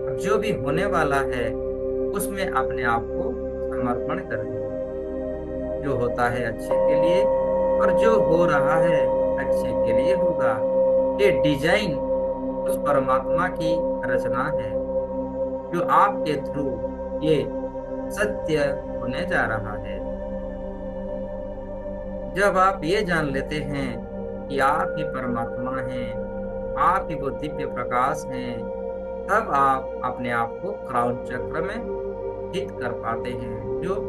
A: अब जो भी होने वाला है उसमें अपने आप को समर्पण कर दीजिए। जो होता है अच्छे के लिए और जो हो रहा है अच्छे के लिए होगा। ये डिजाइन उस परमात्मा की रचना है जो आपके थ्रू ये सत्य होने जा रहा है। जब आप ये जान लेते हैं कि आप ही परमात्मा हैं, आप ही वो दिव्य प्रकाश हैं, तब आप अपने आप को क्राउन चक्र में स्थित कर पाते हैं, जो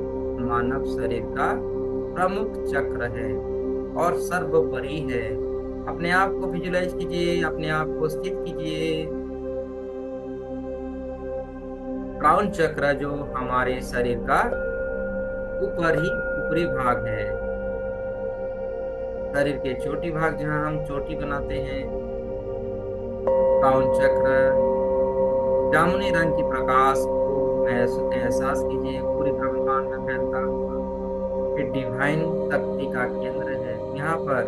A: मानव शरीर का प्रमुख चक्र है और सर्वोपरि है। अपने आप को विजुलाइज कीजिए, अपने आप को स्थित कीजिए। क्राउन चक्र जो हमारे शरीर का ऊपरी भाग है, शरीर के चोटी भाग जहाँ हम चोटी बनाते हैं। क्राउन चक्र जामुनी रंग की प्रकाश को एहसास कीजिए, पूरी ब्रह्मांड में फैलता हुआ। ये डिवाइन शक्ति का केंद्र है। यहाँ पर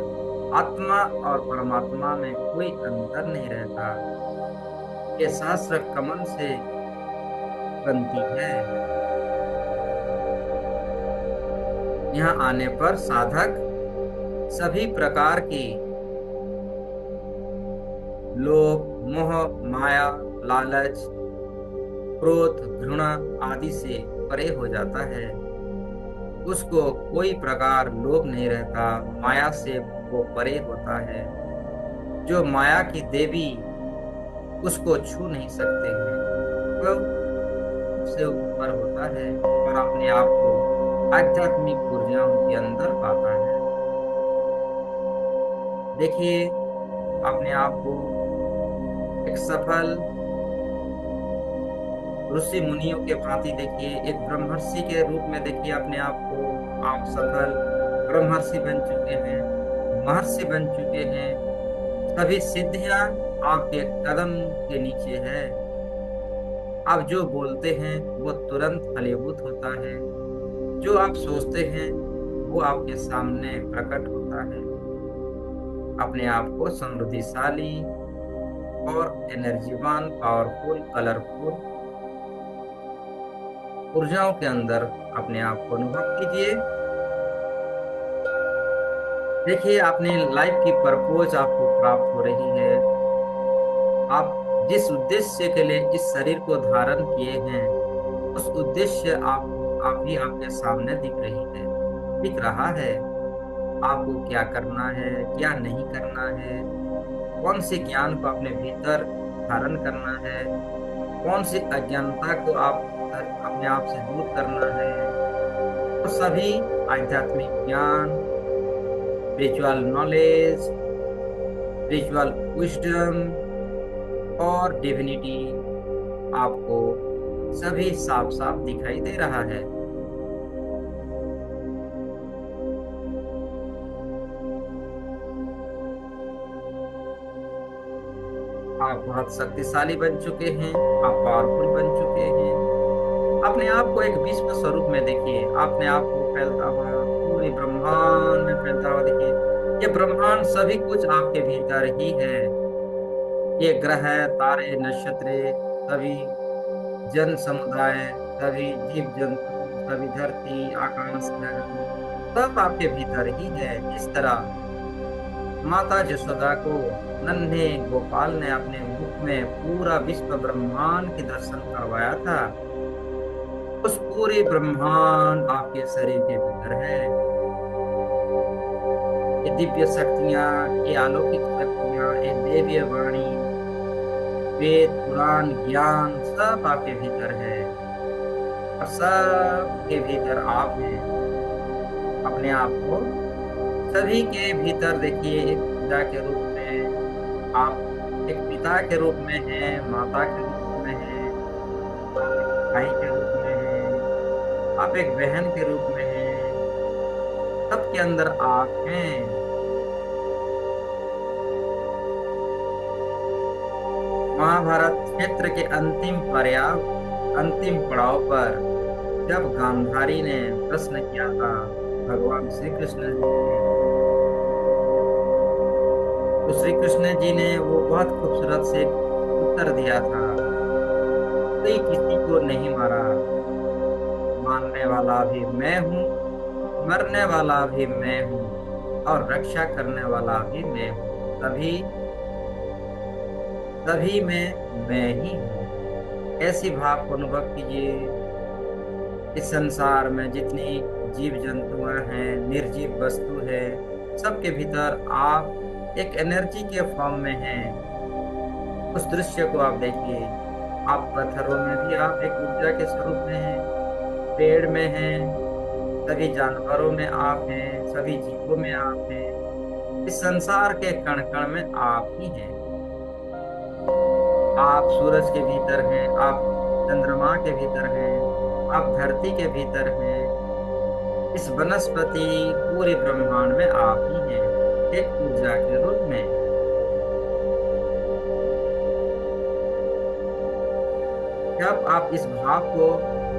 A: आत्मा और परमात्मा में कोई अंतर नहीं रहता। ये सहस्त्र कमल से बनती है। यहाँ आने पर साधक सभी प्रकार की लोभ, मोह, माया, लालच, क्रोध, घृणा आदि से परे हो जाता है। उसको कोई प्रकार लोभ नहीं रहता, माया से वो परे होता है। जो माया की देवी उसको छू नहीं सकते हैं, वो उससे ऊपर होता है और अपने आप को आध्यात्मिक ऊर्जाओं के अंदर पाता है। देखिए अपने आप को एक सफल ऋषि मुनियों के भांति देखिए, एक ब्रह्मर्षि के रूप में देखिए अपने आप को। आप सफल ब्रह्मर्षि बन चुके हैं, महर्षि बन चुके हैं। सभी सिद्धियां आपके कदम के नीचे है। आप जो बोलते हैं वो तुरंत फलीभूत होता है। जो आप सोचते हैं वो आपके सामने प्रकट होता है। अपने आप को समृद्धिशाली और एनर्जीवान, पावरफुल, कलरफुल ऊर्जाओं के अंदर अपने आप को अनुभव कीजिए। देखिए अपने लाइफ की पर्पस आपको प्राप्त हो रही है। आप जिस उद्देश्य के लिए इस शरीर को धारण किए हैं, उस उद्देश्य आप ही आपके सामने दिख रहा है। आपको क्या करना है, क्या नहीं करना है, कौन से ज्ञान को अपने भीतर धारण करना है, कौन सी अज्ञानता को आप अपने आप से दूर करना है, तो सभी आध्यात्मिक ज्ञान, स्पिरिचुअल नॉलेज, स्पिरिचुअल विजडम और डिविनिटी आपको सभी साफ साफ दिखाई दे रहा है। आप बहुत शक्तिशाली बन चुके हैं, आप पावरफुल बन चुके हैं। अपने आप को एक विश्व स्वरूप में देखिए, अपने आप को फैलता हुआ पूरे ब्रह्मांड में फैलता हुआ देखिए। ये ब्रह्मांड सभी कुछ आपके भीतर ही है। ये ग्रह, तारे, नक्षत्र, सभी जन समुदाय, सभी जीव जंतु, सभी धरती, आकाश में सब आपके भीतर ही है। जिस तरह माता जसोदा को नन्हे गोपाल ने अपने मुख में पूरा विश्व ब्रह्मांड के दर्शन करवाया था, उस पूरे ब्रह्मांड आपके शरीर के भीतर है। ये दिव्य शक्तियां, ये अलौकिक शक्तियां, ये देवीय वाणी, वेद, पुराण, ज्ञान सब आपके भीतर है और सब के भीतर आप हैं। अपने आप को सभी के भीतर देखिए, एक पिता के रूप में आप एक पिता के रूप में हैं, माता के रूप में हैं, भाई के रूप में हैं, आप एक बहन के रूप में हैं। सबके अंदर आप हैं। महाभारत क्षेत्र के अंतिम पड़ाव पर जब गांधारी ने प्रश्न किया था भगवान श्री कृष्ण जी से, तो श्री कृष्ण जी ने वो बहुत खूबसूरत से उत्तर दिया था, कोई किसी को नहीं मारा, मारने वाला भी मैं हूँ, मरने वाला भी मैं हूँ और रक्षा करने वाला भी मैं हूँ। सभी में मैं ही हूँ। ऐसी भाव को अनुभव कीजिए। इस संसार में जितनी जीव जंतु हैं, निर्जीव वस्तु है, सबके भीतर आप एक एनर्जी के फॉर्म में हैं। उस दृश्य को आप देखिए। आप पत्थरों में भी आप एक ऊर्जा के स्वरूप में हैं, पेड़ में हैं, सभी जानवरों में आप हैं, सभी जीवों में आप हैं। इस संसार के कण कण में आप ही हैं। आप सूरज के भीतर हैं, आप चंद्रमा के भीतर हैं, आप धरती के भीतर हैं। इस वनस्पति पूरे ब्रह्मांड में आप ही हैं, एक ऊर्जा के रूप में। जब आप इस भाव को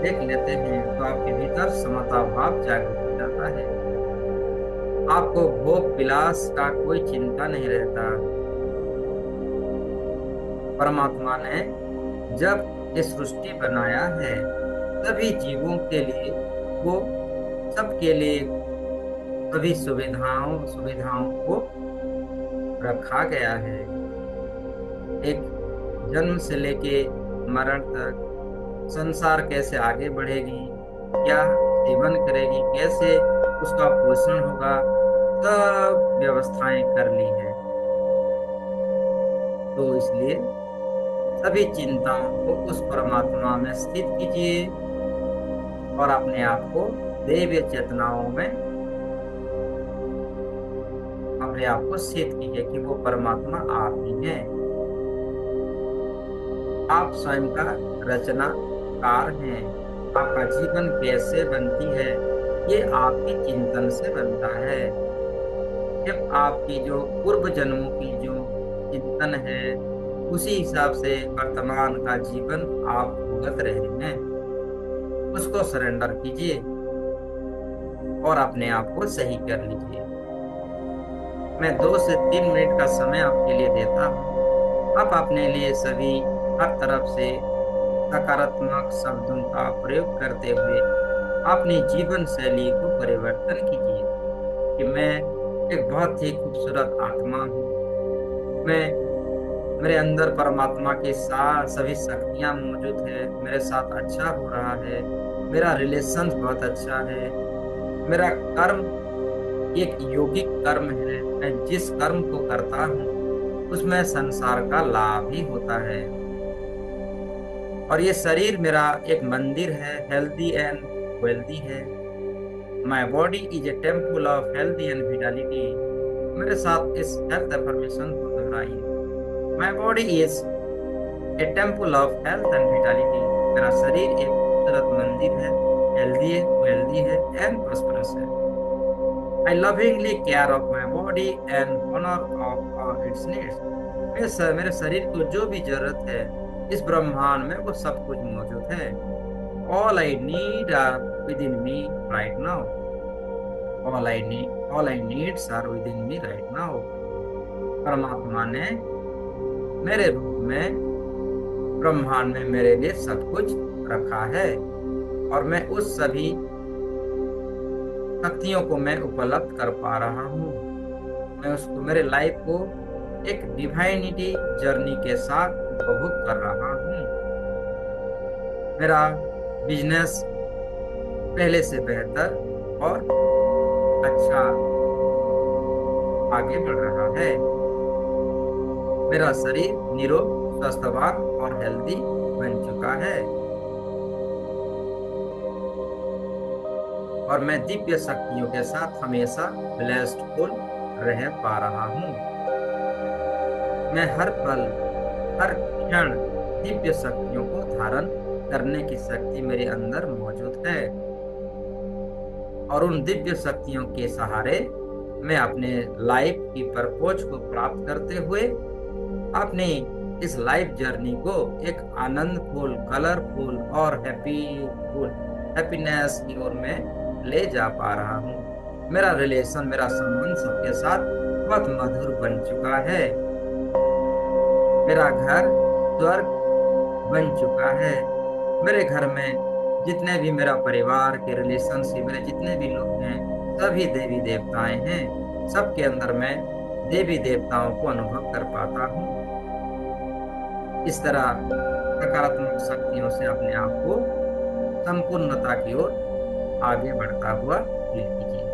A: देख लेते हैं तो आपके भीतर समता भाव जागृत हो जाता है। आपको भोग विलास का कोई चिंता नहीं रहता। परमात्मा ने जब ये सृष्टि बनाया है सभी जीवों के लिए, वो सबके लिए सभी सुविधाओं को रखा गया है। एक जन्म से लेके मरण तक संसार कैसे आगे बढ़ेगी, क्या सेवन करेगी, कैसे उसका पोषण होगा, सब व्यवस्थाएं कर ली है। तो इसलिए सभी चिंताओं को उस परमात्मा में स्थित कीजिए और अपने आप को दैवीय चेतनाओं में अपने आप को स्थित कीजिए कि वो परमात्मा आप ही हैं। आप स्वयं का रचनाकार हैं। आपका जीवन कैसे बनती है, ये आपके चिंतन से बनता है। जब आपकी जो पूर्व जन्मों की जो चिंतन है, उसी हिसाब से वर्तमान का जीवन आप भुगत रहे हैं। उसको सरेंडर कीजिए और अपने आप को सही कर लीजिए। मैं 2 से 3 मिनट का समय आपके लिए देता हूँ। आप अपने लिए सभी हर तरफ से सकारात्मक शब्दों का प्रयोग करते हुए अपनी जीवन शैली को परिवर्तन कीजिए कि मैं एक बहुत ही खूबसूरत आत्मा हूँ। मेरे अंदर परमात्मा के साथ सभी शक्तियाँ मौजूद है। मेरे साथ अच्छा हो रहा है, मेरा रिलेशन बहुत अच्छा है, मेरा कर्म एक योगिक कर्म है। मैं जिस कर्म को करता हूँ उसमें संसार का लाभ ही होता है। और ये शरीर मेरा एक मंदिर है, हेल्दी एंड वेल्दी है। My body is a temple of healthy and vitality. मेरे साथ इस हेल्थ अफर्मेशन को दोहराइए। My body is a temple of health and vitality. मेरा शरीर एक खूबसूरत मंदिर है, हेल्दी है, वेल्दी है एंड प्रॉस्परस है। I lovingly care of my body and honour of all its needs. मेरे शरीर को जो भी जरूरत है इस ब्रह्मांड में वो सब कुछ मौजूद है। All I need are within me right now. All I needs are within me right now. परमात्मा ने मेरे रूप में ब्रह्मांड में मेरे लिए सब कुछ रखा है और मैं उस सभी शक्तियों को मैं उपलब्ध कर पा रहा हूँ। मैं उसको, मेरे लाइफ को एक डिवाइनिटी जर्नी के साथ उपभोग कर रहा हूँ। मेरा बिजनेस पहले से बेहतर और अच्छा आगे बढ़ रहा है। मेरा शरीर निरोग, स्वस्थवान और हेल्दी बन चुका है और मैं दिव्य शक्तियों के साथ हमेशा ब्लेस्डफुल रह पा रहा हूँ। मैं हर पल, हर क्षण दिव्य शक्तियों को धारण करने की शक्ति मेरे अंदर मौजूद है और उन दिव्य शक्तियों के सहारे मैं अपने लाइफ की पर्पज को प्राप्त करते हुए अपनी इस लाइफ जर्नी को एक आनंदफुल, कलरफुल और हैप्पीनेस की ओर में ले जा पा रहा हूँ। मेरा रिलेशन, मेरा संबंध सबके साथ बहुत मधुर बन चुका है। मेरा घर स्वर्ग बन चुका है। मेरे घर में जितने भी मेरा परिवार के रिलेशनशिप, मेरे जितने भी लोग हैं सभी देवी देवताएं हैं। सबके अंदर मैं देवी देवताओं को अनुभव कर पाता हूँ। इस तरह सकारात्मक शक्तियों से अपने आप को संपूर्णता की ओर आगे बढ़ता हुआ फील कीजिए।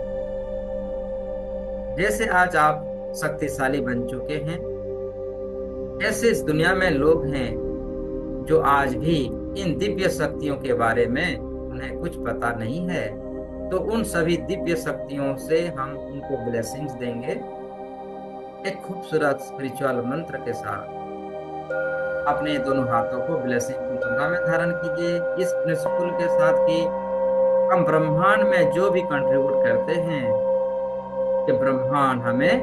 A: जैसे आज आप शक्तिशाली बन चुके हैं, ऐसे इस दुनिया में लोग हैं जो आज भी इन दिव्य शक्तियों के बारे में उन्हें कुछ पता नहीं है। तो उन सभी दिव्य शक्तियों से हम उनको ब्लेसिंग्स देंगे एक खूबसूरत स्पिरिचुअल मंत्र के साथ। अपने दोनों हाथों को ब्लेसिंग की मुद्रा में धारण कीजिए इस प्रिंसिपल के साथ कि हम ब्रह्मांड में जो भी कंट्रीब्यूट करते हैं कि ब्रह्मांड हमें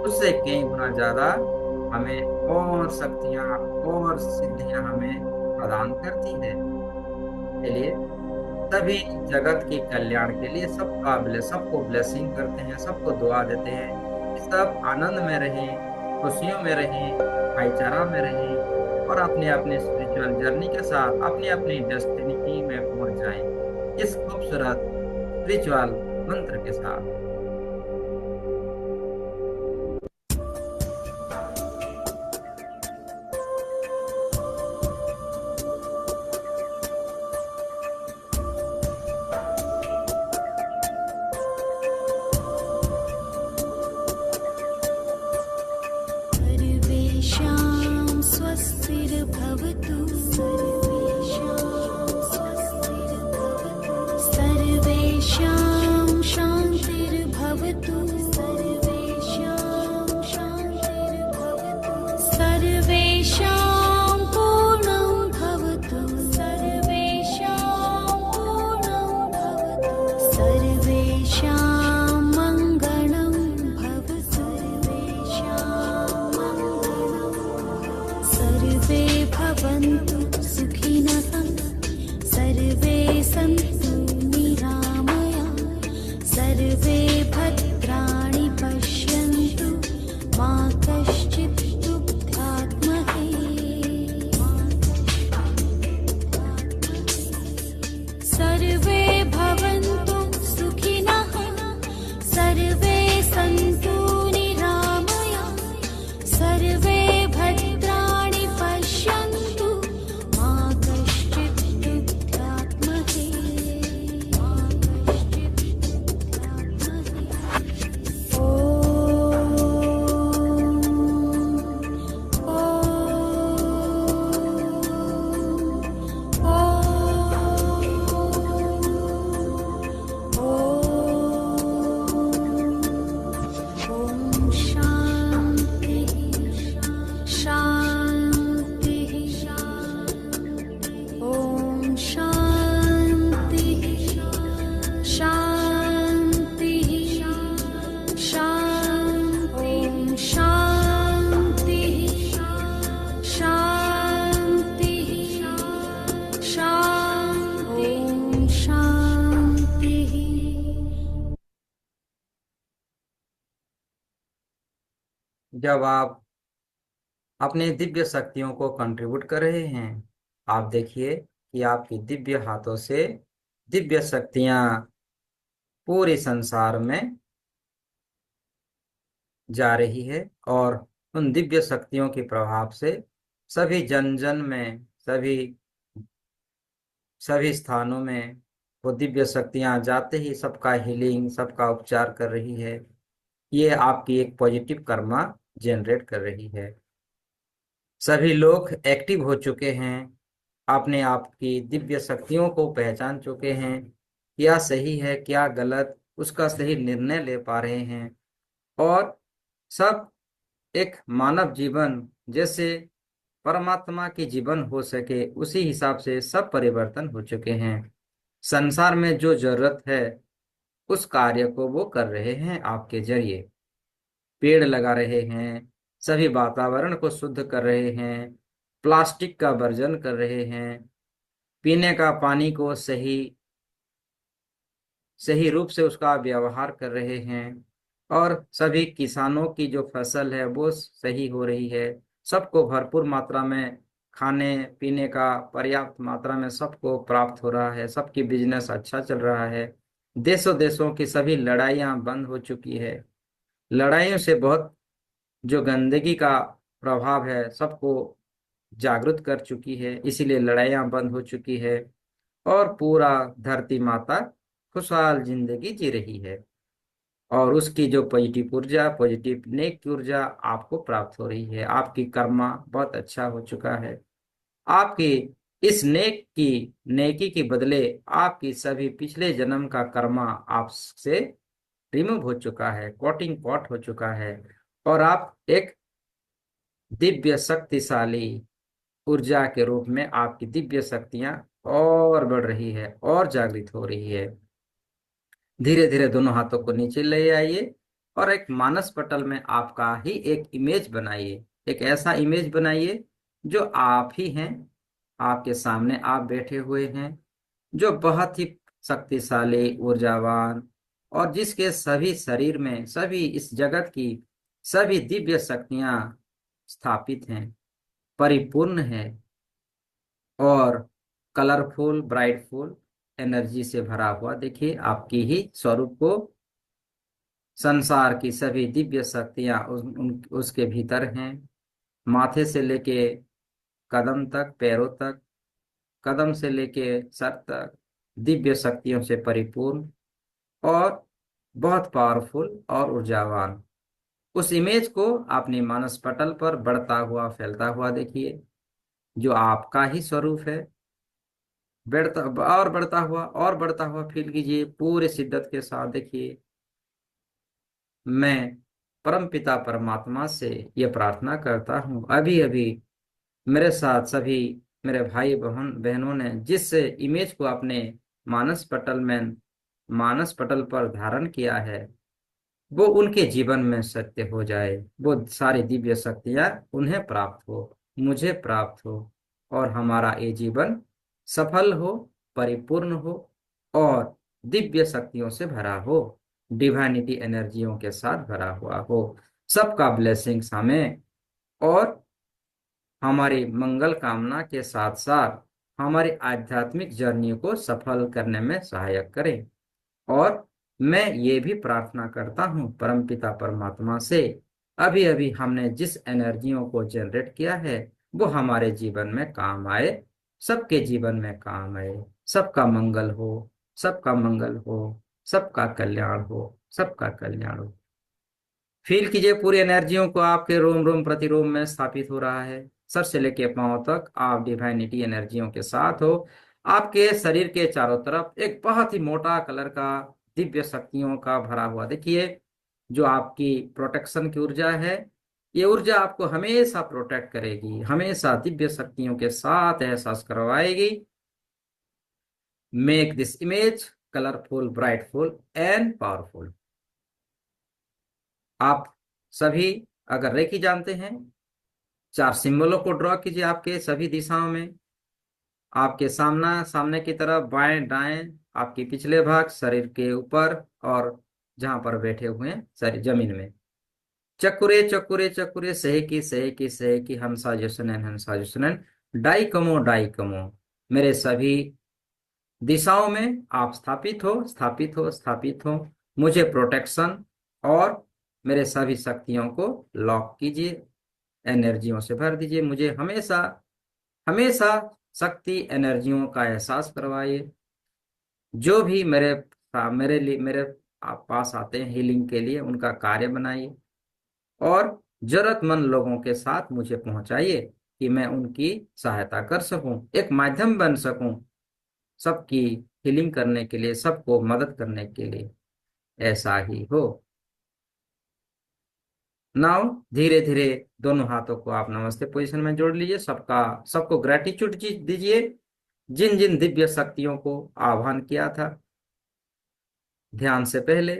A: उससे कई गुना ज्यादा हमें और शक्तियां और सिद्धियां हमें प्रदान करती है। चलिए सभी जगत के कल्याण के लिए सबको ब्लेसिंग करते हैं, सबको दुआ देते हैं कि सब आनंद में रहें, खुशियों में रहें, भाईचारा में रहें और अपने अपने स्पिरिचुअल जर्नी के साथ अपनी अपनी डेस्टिनी में पहुंच जाएं इस खूबसूरत स्पिरिचुअल मंत्र के साथ। जब आप अपने दिव्य शक्तियों को कंट्रीब्यूट कर रहे हैं, आप देखिए कि आपकी दिव्य हाथों से दिव्य शक्तियां पूरे संसार में जा रही है। और उन दिव्य शक्तियों के प्रभाव से सभी जन जन में, सभी सभी स्थानों में वो दिव्य शक्तियां जाते ही सबका हीलिंग, सबका उपचार कर रही है। ये आपकी एक पॉजिटिव कर्मा जनरेट कर रही है। सभी लोग एक्टिव हो चुके हैं, अपने आप की दिव्य शक्तियों को पहचान चुके हैं, क्या सही है क्या गलत, उसका सही निर्णय ले पा रहे हैं। और सब एक मानव जीवन जैसे परमात्मा की जीवन हो सके उसी हिसाब से सब परिवर्तन हो चुके हैं। संसार में जो जरूरत है उस कार्य को वो कर रहे हैं आपके जरिए। पेड़ लगा रहे हैं, सभी वातावरण को शुद्ध कर रहे हैं, प्लास्टिक का वर्जन कर रहे हैं, पीने का पानी को सही सही रूप से उसका व्यवहार कर रहे हैं। और सभी किसानों की जो फसल है वो सही हो रही है, सबको भरपूर मात्रा में खाने पीने का पर्याप्त मात्रा में सबको प्राप्त हो रहा है, सबकी बिजनेस अच्छा चल रहा है। देशों देशों की सभी लड़ाइयाँ बंद हो चुकी है। लड़ाइयों से बहुत जो गंदगी का प्रभाव है सबको जागृत कर चुकी है, इसीलिए लड़ाइयाँ बंद हो चुकी है। और पूरा धरती माता खुशहाल जिंदगी जी रही है। और उसकी जो पॉजिटिव ऊर्जा, पॉजिटिव नेक ऊर्जा आपको प्राप्त हो रही है। आपकी कर्मा बहुत अच्छा हो चुका है। आपकी इस नेकी के बदले आपकी सभी पिछले जन्म का कर्मा आपसे रिमूव हो चुका है, कोटिंग पॉट हो चुका है। और आप एक दिव्य शक्तिशाली ऊर्जा के रूप में आपकी दिव्य शक्तियां और बढ़ रही है और जागृत हो रही है। धीरे धीरे दोनों हाथों को नीचे ले आइए और एक मानस पटल में आपका ही एक इमेज बनाइए। एक ऐसा इमेज बनाइए जो आप ही हैं, आपके सामने आप बैठे हुए हैं, जो बहुत ही शक्तिशाली, ऊर्जावान और जिसके सभी शरीर में, सभी इस जगत की सभी दिव्य शक्तियां स्थापित हैं, परिपूर्ण है और कलरफुल ब्राइटफुल एनर्जी से भरा हुआ। देखिए आपकी ही स्वरूप को संसार की सभी दिव्य शक्तियां उसके भीतर हैं। माथे से लेके कदम तक, पैरों तक, कदम से लेके सर तक दिव्य शक्तियों से परिपूर्ण और बहुत पावरफुल और ऊर्जावान। उस इमेज को अपने मानस पटल पर बढ़ता हुआ फैलता हुआ देखिए, जो आपका ही स्वरूप है। बढ़ता और बढ़ता हुआ और बढ़ता हुआ फील कीजिए पूरे शिद्दत के साथ। देखिए मैं परम पिता परमात्मा से ये प्रार्थना करता हूँ, अभी अभी मेरे साथ सभी मेरे भाई बहनों ने जिस इमेज को अपने मानस पटल में मानस पटल पर धारण किया है वो उनके जीवन में सत्य हो जाए। वो सारी दिव्य शक्तियां उन्हें प्राप्त हो, मुझे प्राप्त हो और हमारा ये जीवन सफल हो, परिपूर्ण हो और दिव्य शक्तियों से भरा हो, डिवाइनिटी एनर्जियों के साथ भरा हुआ हो। सबका ब्लेसिंग्स हमें और हमारी मंगल कामना के साथ साथ हमारी आध्यात्मिक जर्नी को सफल करने में सहायक करें। और मैं ये भी प्रार्थना करता हूँ परमपिता परमात्मा से, अभी अभी हमने जिस एनर्जियों को जनरेट किया है वो हमारे जीवन में काम आए, सबके जीवन में काम आए। सबका मंगल हो, सबका मंगल हो, सबका कल्याण हो, सबका कल्याण हो। फील कीजिए पूरी एनर्जियों को आपके रोम रोम प्रतिरोम में स्थापित हो रहा है। सर से लेके पांव तक आप डिवाइनिटी एनर्जियों के साथ हो। आपके शरीर के चारों तरफ एक बहुत ही मोटा कलर का दिव्य शक्तियों का भरा हुआ देखिए, जो आपकी प्रोटेक्शन की ऊर्जा है। ये ऊर्जा आपको हमेशा प्रोटेक्ट करेगी, हमेशा दिव्य शक्तियों के साथ एहसास करवाएगी। Make this image colourful, brightful and powerful. आप सभी अगर रेकी जानते हैं, चार सिंबलों को ड्रॉ कीजिए आपके सभी दिशाओं में। आपके सामने की तरफ, बाएं दाएं, आपके पिछले भाग, शरीर के ऊपर और जहां पर बैठे हुए हैं शरीर जमीन में। चकुरे चकुरे चकुरे सहेकी सहेकी सहेकी हंसा जो सुनैन हंसा जो सुनैन, डाई कमो, मेरे सभी दिशाओं में आप स्थापित हो स्थापित हो स्थापित हो। मुझे प्रोटेक्शन और मेरे सभी शक्तियों को लॉक कीजिए, एनर्जियों से भर दीजिए। मुझे हमेशा हमेशा शक्ति एनर्जियों का एहसास करवाइए। जो भी मेरे लिए मेरे पास आते हैं हीलिंग के लिए, उनका कार्य बनाइए और जरूरतमंद लोगों के साथ मुझे पहुंचाइए कि मैं उनकी सहायता कर सकूं, एक माध्यम बन सकूं सबकी हीलिंग करने के लिए, सबको मदद करने के लिए। ऐसा ही हो। नाउ धीरे धीरे दोनों हाथों को आप नमस्ते पोजीशन में जोड़ लीजिए। सबको ग्रेटिट्यूड दीजिए। जिन जिन दिव्य शक्तियों को आह्वान किया था ध्यान से पहले,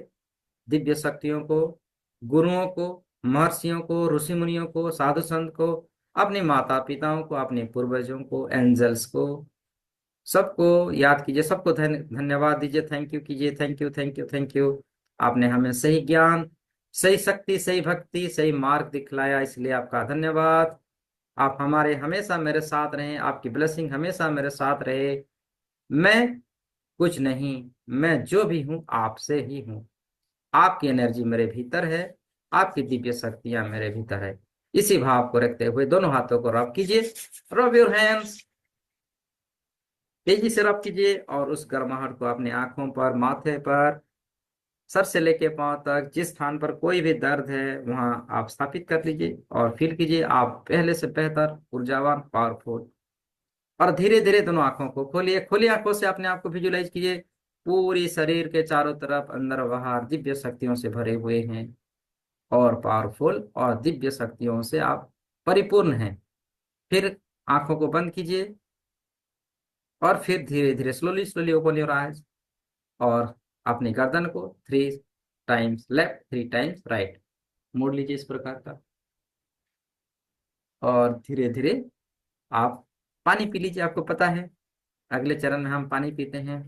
A: दिव्य शक्तियों को, गुरुओं को, महर्षियों को, ऋषि मुनियों को, साधु संत को, अपने माता पिताओं को, अपने पूर्वजों को, एंजल्स को, सबको याद कीजिए, सबको धन्यवाद दीजिए, थैंक यू कीजिए, thank you thank you thank you. आपने हमें सही ज्ञान, सही शक्ति, सही भक्ति, सही मार्ग दिखलाया, इसलिए आपका धन्यवाद। आप हमारे हमेशा मेरे साथ रहें, आपकी ब्लेसिंग हमेशा मेरे साथ रहे। मैं कुछ नहीं, मैं जो भी हूँ आपसे ही हूँ। आपकी एनर्जी मेरे भीतर है, आपकी दिव्य शक्तियां मेरे भीतर है। इसी भाव को रखते हुए दोनों हाथों को रब कीजिए। रब योर हैंड्स, तेजी से रब कीजिए और उस गर्माहट को अपने आंखों पर, माथे पर, सर से लेके पांव तक, जिस स्थान पर कोई भी दर्द है वहां आप स्थापित कर लीजिए और फील कीजिए आप पहले से बेहतर, ऊर्जावान, पावरफुल। और धीरे धीरे दोनों आंखों को खोलिए। खुली आंखों से अपने आप को विजुलाइज कीजिए, पूरी शरीर के चारों तरफ अंदर बाहर दिव्य शक्तियों से भरे हुए हैं और पावरफुल और दिव्य शक्तियों से आप परिपूर्ण हैं। फिर आंखों को बंद कीजिए और फिर धीरे धीरे slowly slowly open your eyes और अपनी गर्दन को 3 टाइम्स लेफ्ट, 3 टाइम्स राइट मोड़ लीजिए इस प्रकार का। और धीरे धीरे आप पानी पी लीजिए। आपको पता है अगले चरण में हम पानी पीते हैं।